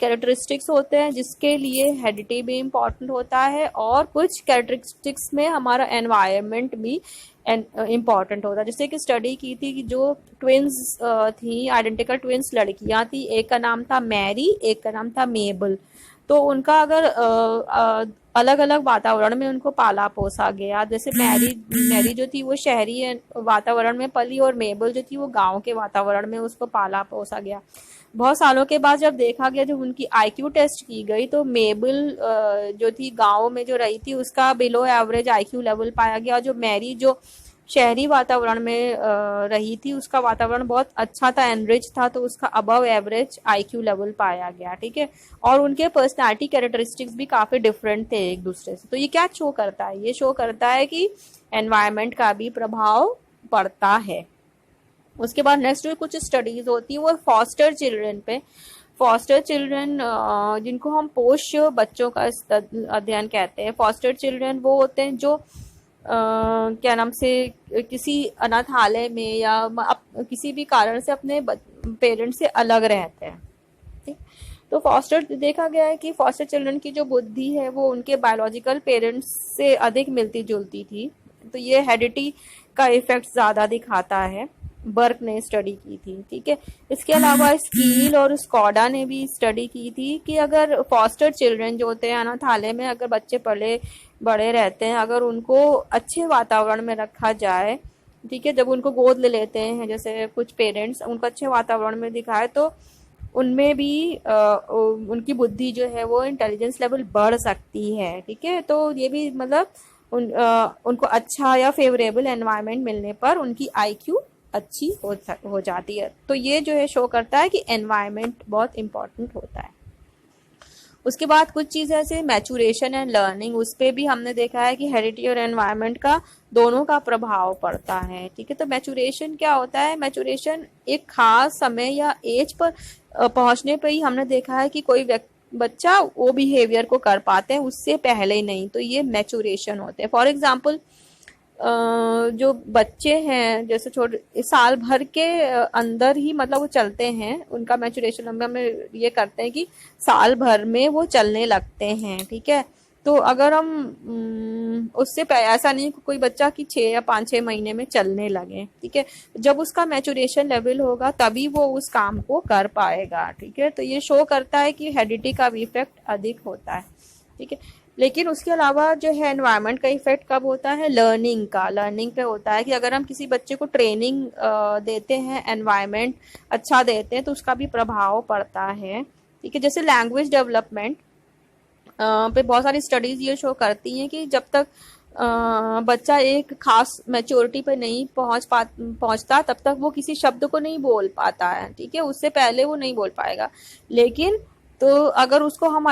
कैरेक्टरिस्टिक्स होते हैं जिसके लिए हेरिडिटी भी इम्पॉर्टेंट होता है, और कुछ कैरेक्टरिस्टिक्स में हमारा एनवायरनमेंट भी इम्पॉर्टेंट होता है। जैसे कि स्टडी की थी कि जो ट्विंस थी, आइडेंटिकल ट्विंस लड़कियां थी, एक का नाम था मैरी, एक का नाम था मेबल। तो उनका अगर अलग अलग वातावरण में उनको पाला पोसा गया, जैसे मैरी जो थी वो शहरी वातावरण में पली, और मेबल जो थी वो गांव के वातावरण में उसको पाला पोसा गया। बहुत सालों के बाद जब देखा गया, जब उनकी आईक्यू टेस्ट की गई, तो मेबल जो थी गांव में जो रही थी उसका बिलो एवरेज आईक्यू लेवल पाया गया, और जो मैरी जो शहरी वातावरण में रही थी उसका वातावरण बहुत अच्छा था, एनरिच था, तो उसका अबव एवरेज आईक्यू लेवल पाया गया। ठीक है, और उनके पर्सनालिटी कैरेक्टरिस्टिक्स भी काफी डिफरेंट थे एक दूसरे से। तो ये क्या शो करता है, ये शो करता है कि एनवायरनमेंट का भी प्रभाव पड़ता है। उसके बाद नेक्स्ट जो कुछ स्टडीज होती है वो फॉस्टर चिल्ड्रन पे। फॉस्टर चिल्ड्रन जिनको हम पोष्य बच्चों का अध्ययन कहते हैं। फॉस्टर चिल्ड्रन वो होते हैं जो क्या नाम से किसी अनाथालय में या किसी भी कारण से अपने पेरेंट्स से अलग रहते हैं। ठीक, तो फॉस्टर देखा गया है कि फॉस्टर चिल्ड्रन की जो बुद्धि है वो उनके बायोलॉजिकल पेरेंट्स से अधिक मिलती जुलती थी, तो ये हेरिडिटी का इफेक्ट ज्यादा दिखाता है। बर्क ने स्टडी की थी। ठीक है, इसके अलावा स्कील और स्कॉडा ने भी स्टडी की थी कि अगर फॉस्टर चिल्ड्रन जो होते हैं अनाथालय में, अगर बच्चे बड़े रहते हैं, अगर उनको अच्छे वातावरण में रखा जाए, ठीक है, जब उनको गोद ले लेते हैं जैसे कुछ पेरेंट्स, उनको अच्छे वातावरण में दिखाए तो उनमें भी उनकी बुद्धि जो है वो इंटेलिजेंस लेवल बढ़ सकती है। ठीक है, तो ये भी मतलब उनको अच्छा या फेवरेबल एनवायरनमेंट मिलने पर उनकी आईक्यू अच्छी हो जाती है। तो ये जो है शो करता है कि एनवायरनमेंट बहुत इंपॉर्टेंट होता है। उसके बाद कुछ चीज़ें ऐसे मैचुरेशन एंड लर्निंग, उस पर भी हमने देखा है कि हेरिडिटी और एनवायरनमेंट का दोनों का प्रभाव पड़ता है। ठीक है, तो मैचुरेशन क्या होता है? मैचुरेशन एक खास समय या एज पर पहुंचने पर ही हमने देखा है कि कोई बच्चा वो बिहेवियर को कर पाते हैं, उससे पहले ही नहीं, तो ये मैचुरेशन होते हैं। फॉर एग्जाम्पल जो बच्चे हैं जैसे छोटे साल भर के अंदर ही मतलब वो चलते हैं, उनका मैचुरेशन हम ये करते हैं कि साल भर में वो चलने लगते हैं। ठीक है, तो अगर हम उससे ऐसा नहीं कोई बच्चा कि 6 या 5-6 महीने में चलने लगे। ठीक है, जब उसका मैचुरेशन लेवल होगा तभी वो उस काम को कर पाएगा। ठीक है, तो ये शो करता है कि हेरिडिटी का भी इफेक्ट अधिक होता है। ठीक है, लेकिन उसके अलावा जो है एनवायरनमेंट का इफेक्ट कब होता है? लर्निंग का, लर्निंग पे होता है कि अगर हम किसी बच्चे को ट्रेनिंग देते हैं, एनवायरनमेंट अच्छा देते हैं, तो उसका भी प्रभाव पड़ता है। ठीक है, जैसे लैंग्वेज डेवलपमेंट पे बहुत सारी स्टडीज ये शो करती हैं कि जब तक बच्चा एक खास मैच्योरिटी पे नहीं पहुंचता तब तक वो किसी शब्द को नहीं बोल पाता है। ठीक है, उससे पहले वो नहीं बोल पाएगा। लेकिन तो अगर उसको हम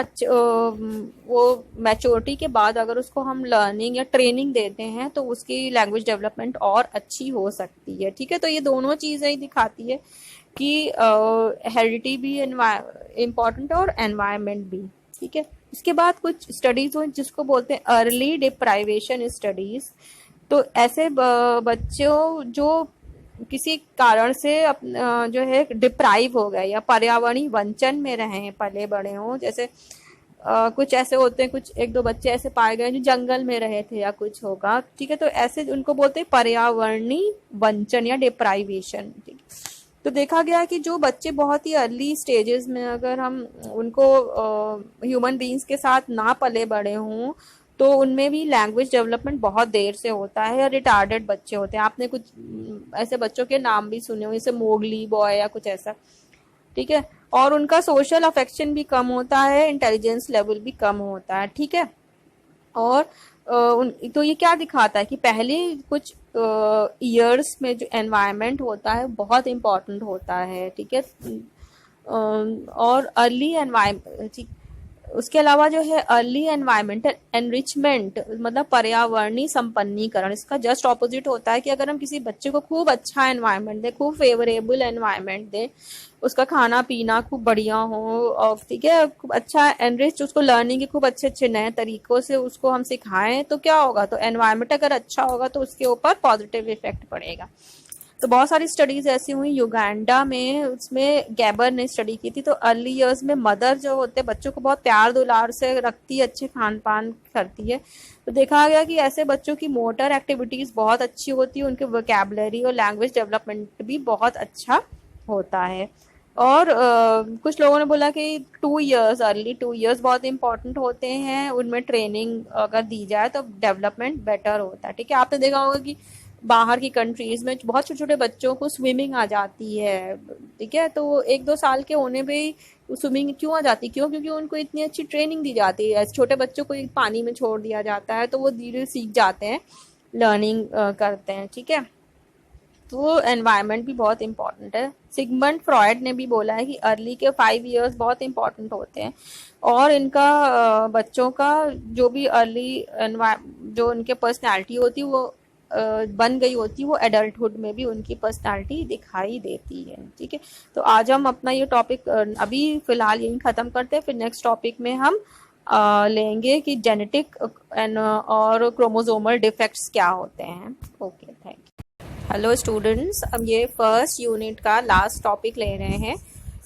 वो मैच्योरिटी के बाद अगर उसको हम लर्निंग या ट्रेनिंग देते हैं तो उसकी लैंग्वेज डेवलपमेंट और अच्छी हो सकती है। ठीक है, तो ये दोनों चीज़ें ही दिखाती है कि हेरिडिटी भी इम्पॉर्टेंट है और एनवायरनमेंट भी। ठीक है, इसके बाद कुछ स्टडीज हुई जिसको बोलते हैं अर्ली डिप्राइवेशन स्टडीज। तो ऐसे बच्चों जो किसी कारण से जो है डिप्राइव हो गए या पर्यावरणीय वंचन में रहे, पले बड़े हों, जैसे कुछ ऐसे होते हैं, कुछ 1-2 बच्चे ऐसे पाए गए जो जंगल में रहे थे या कुछ होगा। ठीक है, तो ऐसे उनको बोलते हैं पर्यावरणीय वंचन या डिप्राइवेशन। ठीक, तो देखा गया कि जो बच्चे बहुत ही अर्ली स्टेजेस में अगर हम उनको ह्यूमन बीइंग्स के साथ ना पले बड़े हों तो उनमें भी लैंग्वेज डेवलपमेंट बहुत देर से होता है। या रिटार्डेड बच्चे होते हैं, आपने कुछ ऐसे बच्चों के नाम भी सुने हो, जैसे मोगली बॉय या कुछ ऐसा। ठीक है, और उनका सोशल अफेक्शन भी कम होता है, इंटेलिजेंस लेवल भी कम होता है। ठीक है, और तो ये क्या दिखाता है कि पहले कुछ ईयर्स में जो एनवायरनमेंट होता है बहुत इम्पोर्टेंट होता है। ठीक है, और अर्ली एनवायरनमेंट, उसके अलावा जो है अर्ली एनवायरमेंटल एनरिचमेंट मतलब पर्यावरणीय संपन्नीकरण, इसका जस्ट ऑपोजिट होता है कि अगर हम किसी बच्चे को खूब अच्छा एनवायरनमेंट दें, खूब फेवरेबल एनवायरनमेंट दें, उसका खाना पीना खूब बढ़िया हो और ठीक है खूब अच्छा एनरिच, उसको लर्निंग के खूब अच्छे अच्छे नए तरीकों से उसको हम सिखाएं, तो क्या होगा? तो एनवायरनमेंट अगर अच्छा होगा तो उसके ऊपर पॉजिटिव इफेक्ट पड़ेगा। तो बहुत सारी स्टडीज ऐसी हुई युगांडा में, उसमें गैबर ने स्टडी की थी। तो अर्ली इयर्स में मदर जो होते हैं बच्चों को बहुत प्यार दुलार से रखती है, अच्छे खान पान करती है, तो देखा गया कि ऐसे बच्चों की मोटर एक्टिविटीज बहुत अच्छी होती है, उनके वोकैबुलरी और लैंग्वेज डेवलपमेंट भी बहुत अच्छा होता है। और कुछ लोगों ने बोला कि 2 इयर्स, अर्ली 2 इयर्स बहुत इंपॉर्टेंट होते हैं, उनमें ट्रेनिंग अगर दी जाए तो डेवलपमेंट बेटर होता है। ठीक है, आपने देखा होगा कि बाहर की कंट्रीज में बहुत छोटे छोटे बच्चों को स्विमिंग आ जाती है। ठीक है, तो 1-2 साल के होने पे ही स्विमिंग क्यों आ जाती, क्यों? क्योंकि उनको इतनी अच्छी ट्रेनिंग दी जाती है। छोटे बच्चों को पानी में छोड़ दिया जाता है तो वो धीरे सीख जाते हैं, लर्निंग करते हैं। ठीक है, तो एनवायरनमेंट भी बहुत इंपॉर्टेंट है। सिगमंड फ्रॉयड ने भी बोला है कि अर्ली के 5 इयर्स बहुत इंपॉर्टेंट होते हैं और इनका बच्चों का जो भी अर्ली जो उनके पर्सनैलिटी होती है वो बन गई होती है, वो एडल्टहुड में भी उनकी पर्सनालिटी दिखाई देती है। ठीक है, तो आज हम अपना ये टॉपिक अभी फिलहाल यही ख़त्म करते हैं, फिर नेक्स्ट टॉपिक में हम लेंगे कि जेनेटिक और क्रोमोसोमल डिफेक्ट्स क्या होते हैं। Okay, thank you. Hello students, अब ये फर्स्ट यूनिट का लास्ट टॉपिक ले रहे हैं,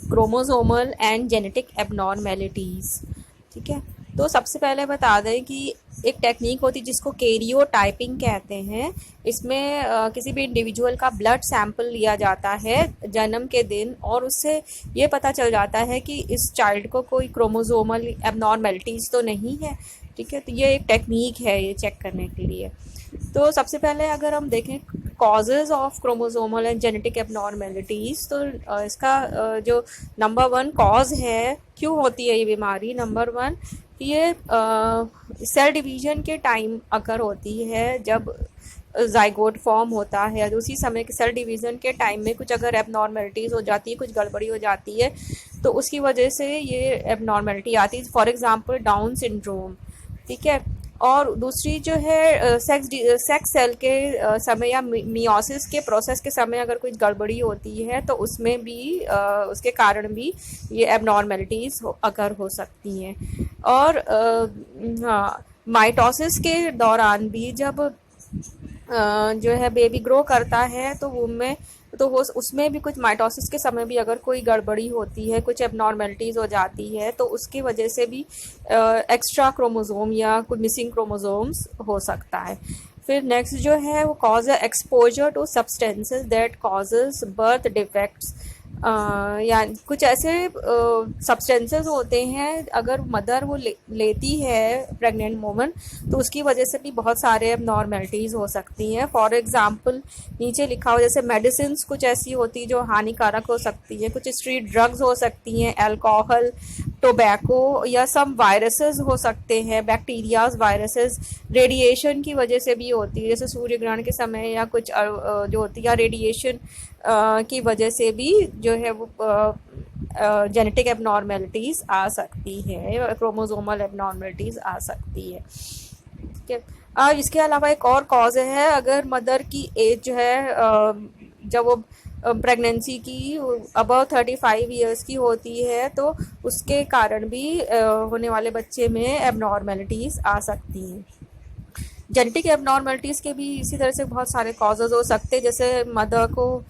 क्रोमोसोमल एंड जेनेटिक एबनॉर्मेलिटीज़। ठीक है, तो सबसे पहले बता दें कि एक टेक्निक होती है जिसको कैरियोटाइपिंग कहते हैं। इसमें किसी भी इंडिविजुअल का ब्लड सैंपल लिया जाता है जन्म के दिन और उससे ये पता चल जाता है कि इस चाइल्ड को कोई क्रोमोसोमल एबनॉर्मेलिटीज़ तो नहीं है। ठीक है, तो ये एक टेक्निक है ये चेक करने के लिए। तो सबसे पहले अगर हम देखें causes of chromosomal and genetic abnormalities, तो इसका जो नंबर 1 कॉज है, क्यों होती है ये बीमारी? नंबर 1 ये सेल डिवीजन के टाइम अकर होती है, जब जाइगोट फॉर्म होता है, उसी समय के सेल डिवीज़न के टाइम में कुछ अगर एबनॉर्मेलिटीज़ हो जाती है, कुछ गड़बड़ी हो जाती है, तो उसकी वजह से ये एबनॉर्मेलिटी आती है। फॉर एग्जांपल डाउन सिंड्रोम, ठीक है। और दूसरी जो है सेक्स सेल के समय या मियोसिस के प्रोसेस के समय अगर कोई गड़बड़ी होती है तो उसमें भी उसके कारण भी ये एबनॉर्मेलिटीज़ अगर हो सकती हैं। और हाँ, माइटोसिस के दौरान भी जब जो है बेबी ग्रो करता है तो वो में तो वो उसमें भी कुछ माइटोसिस के समय भी अगर कोई गड़बड़ी होती है, कुछ एबनॉर्मेलिटीज़ हो जाती है, तो उसकी वजह से भी एक्स्ट्रा क्रोमोसोम या कोई मिसिंग क्रोमोसोम्स हो सकता है। फिर नेक्स्ट जो है वो कॉज है exposure to substances that causes birth defects. या कुछ ऐसे सब्सटेंसेस होते हैं अगर मदर वो लेती है प्रेग्नेंट वूमन, तो उसकी वजह से भी बहुत सारे एबनॉर्मेलिटीज़ हो सकती हैं। फॉर एग्जांपल नीचे लिखा हो जैसे मेडिसिन कुछ ऐसी होती जो हानिकारक हो सकती है, कुछ स्ट्रीट ड्रग्स हो सकती हैं, अल्कोहल, टोबैको, या सम वायरसेस हो सकते हैं, बैक्टीरियाज, वायरसेस, रेडिएशन की वजह से भी होती है, जैसे सूर्य ग्रहण के समय या कुछ जो होती है, या रेडिएशन की वजह से भी जो है वो जेनेटिक एबनॉर्मेलिटीज़ आ सकती है, क्रोमोसोमल एबनॉर्मेलिटीज़ आ सकती है, ठीक है। इसके अलावा एक और कॉज है, अगर मदर की एज जो है जब वो प्रेगनेंसी की अबव 35 ईयर्स की होती है तो उसके कारण भी होने वाले बच्चे में एबनॉर्मेलिटीज़ आ सकती हैं। जेनेटिक एबनॉर्मेलिटीज़ के भी इसी तरह से बहुत सारे कॉजेज़ हो सकते हैं, जैसे मदर को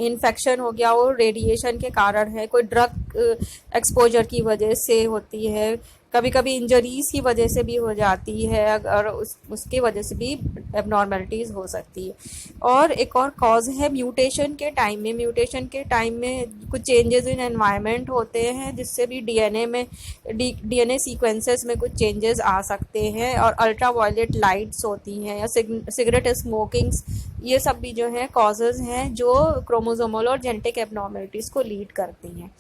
इन्फेक्शन हो गया, वो रेडिएशन के कारण है, कोई ड्रग एक्सपोजर की वजह से होती है, कभी कभी इंजरीज की वजह से भी हो जाती है, अगर उसकी वजह से भी एबनॉर्मेलिटीज़ हो सकती है। और एक और कॉज है म्यूटेशन के टाइम में। म्यूटेशन के टाइम में कुछ चेंजेस इन एनवायरनमेंट होते हैं जिससे भी डीएनए सीक्वेंसेस में कुछ चेंजेस आ सकते हैं। और अल्ट्रा वायलेट लाइट्स होती हैं या सिगरेट स्मोकिंग्स, ये सब भी जो है कॉजेज़ हैं जो क्रोमोसोमल और जेनेटिक एबनॉर्मेलिटीज़ को लीड करती हैं।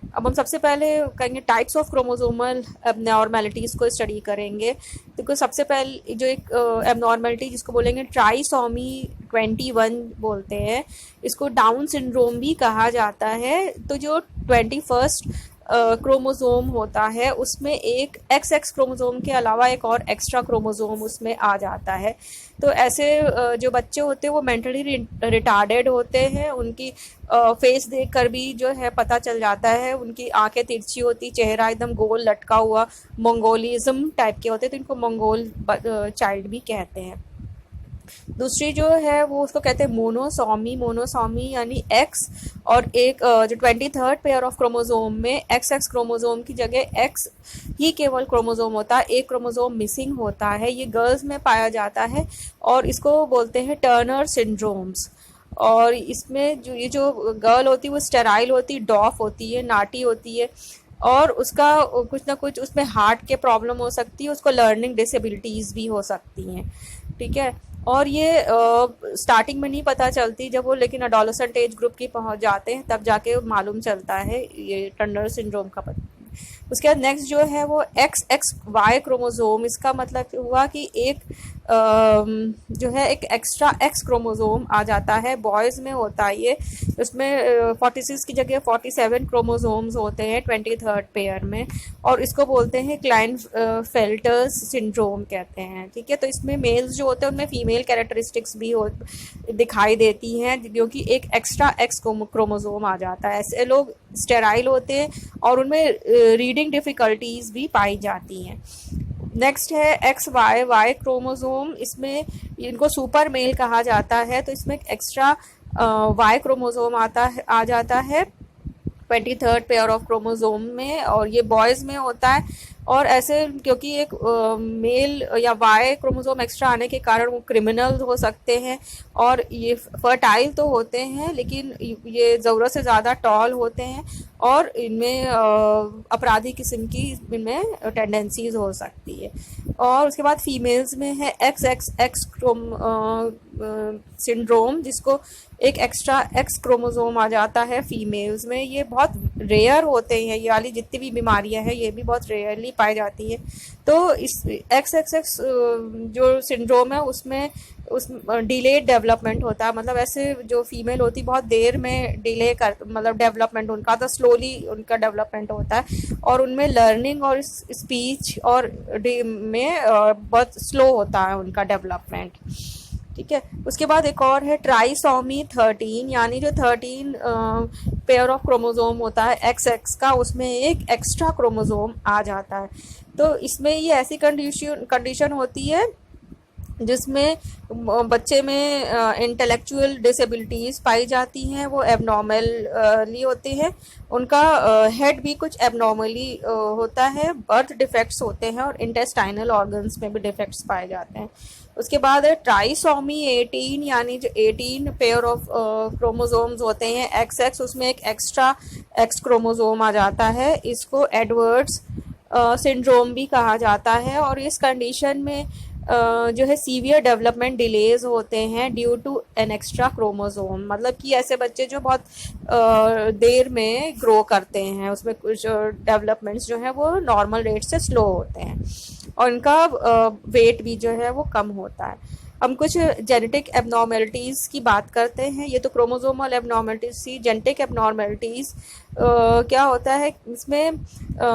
अब हम सबसे पहले कहेंगे टाइप्स ऑफ क्रोमोसोमल एबनॉर्मेलिटीज़ को स्टडी करेंगे। तो सबसे पहले जो एक एबनॉर्मेलिटी जिसको बोलेंगे ट्राइसोमी 21 बोलते हैं, इसको डाउन सिंड्रोम भी कहा जाता है। तो जो 21st क्रोमोसोम होता है उसमें एक XX क्रोमोसोम के अलावा एक और एक्स्ट्रा क्रोमोसोम उसमें आ जाता है। तो ऐसे जो बच्चे होते हैं वो मेंटली रिटार्डेड होते हैं, उनकी फेस देखकर भी जो है पता चल जाता है, उनकी आंखें तिरछी होती, चेहरा एकदम गोल लटका हुआ, मंगोलिज्म टाइप के होते हैं, तो इनको मंगोल चाइल्ड भी कहते हैं। दूसरी जो है वो उसको कहते हैं मोनोसोमी यानी एक्स, और एक जो 23rd पेयर ऑफ क्रोमोसोम में XX क्रोमोसोम की जगह X ही केवल क्रोमोसोम होता है, एक क्रोमोसोम मिसिंग होता है। ये गर्ल्स में पाया जाता है और इसको बोलते हैं टर्नर सिंड्रोम्स। और इसमें जो गर्ल होती है वो स्टेराइल होती, डॉफ होती है, नाटी होती है, और उसका कुछ ना कुछ उसमें हार्ट के प्रॉब्लम हो सकती है, उसको लर्निंग डिसेबिलिटीज़ भी हो सकती हैं, ठीक है। और ये स्टार्टिंग में नहीं पता चलती, जब वो लेकिन अडोलेसेंट एज ग्रुप की पहुंच जाते हैं तब जाके मालूम चलता है ये टर्नर सिंड्रोम का पता। उसके बाद नेक्स्ट जो है वो XXY क्रोमोसोम, इसका मतलब हुआ कि एक जो है एक एक्स्ट्रा X क्रोमोसोम आ जाता है, बॉयज़ में होता है ये। उसमें 46 की जगह 47 क्रोमोसोम्स होते हैं 23rd पेयर में, और इसको बोलते हैं क्लाइनफेल्टर्स सिंड्रोम कहते हैं, ठीक है। तो इसमें मेल्स जो होते हैं उनमें फीमेल कैरेक्टरिस्टिक्स भी दिखाई देती हैं क्योंकि एक एक्स्ट्रा X क्रोमोसोम आ जाता है। ऐसे लोग स्टेराइल होते हैं और उनमें रीडिंग डिफ़िकल्टीज़ भी पाई जाती हैं। नेक्स्ट है XYY क्रोमोसोम, इसमें इनको सुपर मेल कहा जाता है। तो इसमें एक्स्ट्रा Y क्रोमोसोम आ जाता है 23rd पेयर ऑफ क्रोमोसोम में, और ये बॉयज़ में होता है। और ऐसे क्योंकि एक मेल या Y क्रोमोसोम एक्स्ट्रा आने के कारण वो क्रिमिनल हो सकते हैं, और ये फर्टाइल तो होते हैं लेकिन ये ज़रूरत से ज़्यादा टॉल होते हैं, और इनमें अपराधी किस्म की इनमें टेंडेंसीज हो सकती है। और उसके बाद फीमेल्स में है XXX सिंड्रोम, जिसको एक एक्स्ट्रा X क्रोमोसोम आ जाता है फीमेल्स में। ये बहुत रेयर होते हैं, ये वाली जितनी भी बीमारियां हैं ये भी बहुत रेयरली पाई जाती है। तो इस XXX जो सिंड्रोम है उसमें उस डिलेड डेवलपमेंट होता है, मतलब ऐसे जो फीमेल होती बहुत देर में डिले कर, मतलब डेवलपमेंट उनका तो स्लोली उनका डेवलपमेंट होता है, और उनमें लर्निंग और स्पीच और में बहुत स्लो होता है उनका डेवलपमेंट। ठीक है, उसके बाद एक और है ट्राइसोमी 13, यानी जो 13 पेयर ऑफ क्रोमोसोम होता है XX का, उसमें एक एक्स्ट्रा क्रोमोसोम आ जाता है। तो इसमें ये ऐसी कंडीशन होती है जिसमें बच्चे में इंटेलेक्चुअल डिसेबिलिटीज़ पाई जाती हैं, वो एबनॉर्मली होते हैं, उनका हेड भी कुछ एबनॉर्मली होता है, बर्थ डिफेक्ट्स होते हैं, और इंटेस्टाइनल ऑर्गन्स में भी डिफेक्ट्स पाए जाते हैं। उसके बाद है ट्राइसोमी 18, यानी जो 18 पेयर ऑफ क्रोमोसोम्स होते हैं XX, उसमें एक एक्स्ट्रा X क्रोमोसोम आ जाता है। इसको एडवर्ड्स सिंड्रोम भी कहा जाता है, और इस कंडीशन में जो है सीवियर डेवलपमेंट डिलेज होते हैं due to an extra chromosome, मतलब कि ऐसे बच्चे जो बहुत देर में ग्रो करते हैं, उसमें कुछ डेवलपमेंट्स जो है वो नॉर्मल रेट से स्लो होते हैं, और इनका वेट भी जो है वो कम होता है। हम कुछ जेनेटिक एबनॉर्मेलिटीज़ की बात करते हैं। ये तो क्रोमोसोमल एबनॉर्मेलिटीज़ थी। जेनेटिक एबनॉर्मेलिटीज़ क्या होता है इसमें,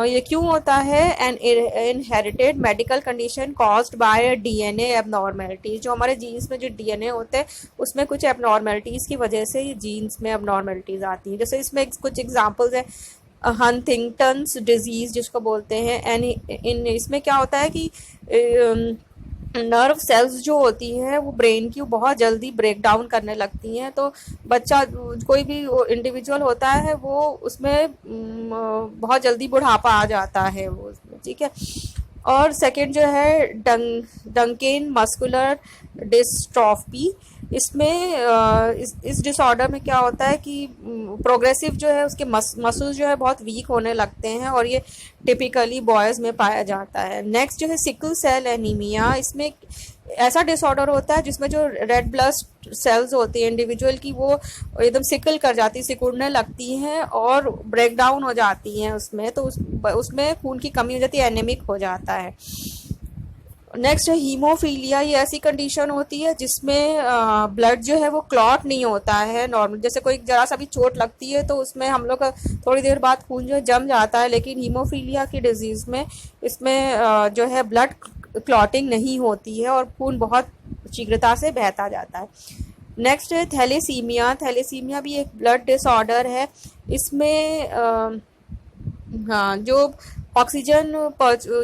ये क्यों होता है, an inherited medical condition caused by DNA abnormalities. जो हमारे जीन्स में जो DNA होते हैं उसमें कुछ एबनॉर्मेलिटीज़ की वजह से ये जीन्स में एबनॉर्मेलिटीज़ आती हैं। जैसे इसमें कुछ एग्जांपल्स हैं, हंटिंगटन्स डिजीज़ जिसको बोलते हैं, एंड इसमें क्या होता है कि नर्व सेल्स जो होती हैं वो ब्रेन की बहुत जल्दी ब्रेक डाउन करने लगती हैं, तो बच्चा कोई भी इंडिविजुअल होता है वो उसमें बहुत जल्दी बुढ़ापा आ जाता है वो उसमें। ठीक है, और सेकंड जो है डंकेन मस्कुलर डिस्ट्रॉफी। इसमें इस डिसऑर्डर में क्या होता है कि प्रोग्रेसिव जो है उसके मसल्स जो है बहुत वीक होने लगते हैं, और ये टिपिकली बॉयज़ में पाया जाता है। नेक्स्ट जो है सिकल सेल एनीमिया। इसमें ऐसा डिसऑर्डर होता है जिसमें जो रेड ब्लड सेल्स होती हैं इंडिविजुअल की, वो एकदम सिकल कर जाती, सिकुड़ने लगती हैं और ब्रेक डाउन हो जाती हैं उसमें, तो उसमें खून की कमी हो जाती है, एनेमिक हो जाता है। नेक्स्ट है हीमोफीलिया। ये ऐसी कंडीशन होती है जिसमें ब्लड जो है वो क्लॉट नहीं होता है नॉर्मल। जैसे कोई जरा सा भी चोट लगती है तो उसमें हम लोग का थोड़ी देर बाद खून जो है जम जाता है, लेकिन हीमोफीलिया की डिजीज़ में इसमें जो है ब्लड क्लॉटिंग नहीं होती है और खून बहुत शीघ्रता से बहता जाता है। नेक्स्ट है थैलेसीमिया। थैलेसीमिया भी एक ब्लड डिसऑर्डर है। इसमें हाँ, जो ऑक्सीजन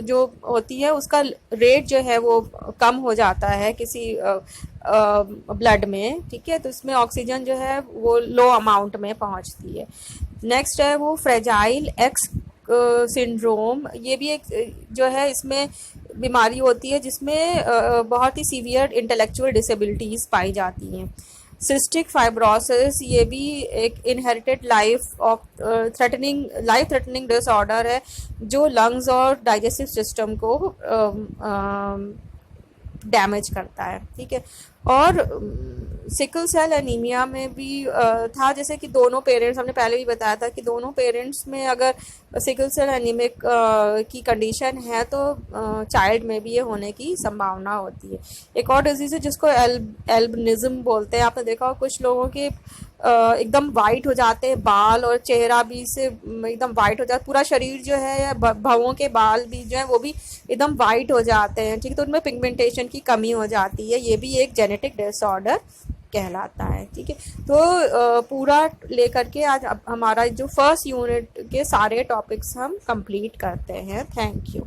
जो होती है उसका रेट जो है वो कम हो जाता है किसी ब्लड में। ठीक है, तो इसमें ऑक्सीजन जो है वो लो अमाउंट में पहुंचती है। नेक्स्ट है वो फ्रेजाइल एक्स सिंड्रोम। ये भी एक जो है इसमें बीमारी होती है जिसमें बहुत ही सीवियर इंटेलेक्चुअल डिसेबिलिटीज़ पाई जाती हैं। सिस्टिक फाइब्रोसिस, ये भी एक इनहेरिटेड लाइफ थ्रेटनिंग डिसऑर्डर है जो लंग्स और डाइजेस्टिव सिस्टम को डैमेज करता है। ठीक है, और सिकल सेल एनीमिया में भी था, जैसे कि दोनों पेरेंट्स, हमने पहले भी बताया था कि दोनों पेरेंट्स में अगर सिकल सेल एनीमिक की कंडीशन है तो चाइल्ड में भी ये होने की संभावना होती है। एक और डिजीज़ है जिसको एल्बिनिज्म बोलते हैं। आपने देखा हो कुछ लोगों के एकदम वाइट हो जाते हैं बाल, और चेहरा भी से एकदम वाइट हो जाता है, पूरा शरीर जो है या भवों के बाल भी जो है वो भी एकदम वाइट हो जाते हैं। ठीक है, तो उनमें पिगमेंटेशन की कमी हो जाती है। ये भी एक जेनेटिक डिसऑर्डर कहलाता है। ठीक है, तो पूरा लेकर के आज हमारा जो फर्स्ट यूनिट के सारे टॉपिक्स हम कंप्लीट करते हैं। Thank you.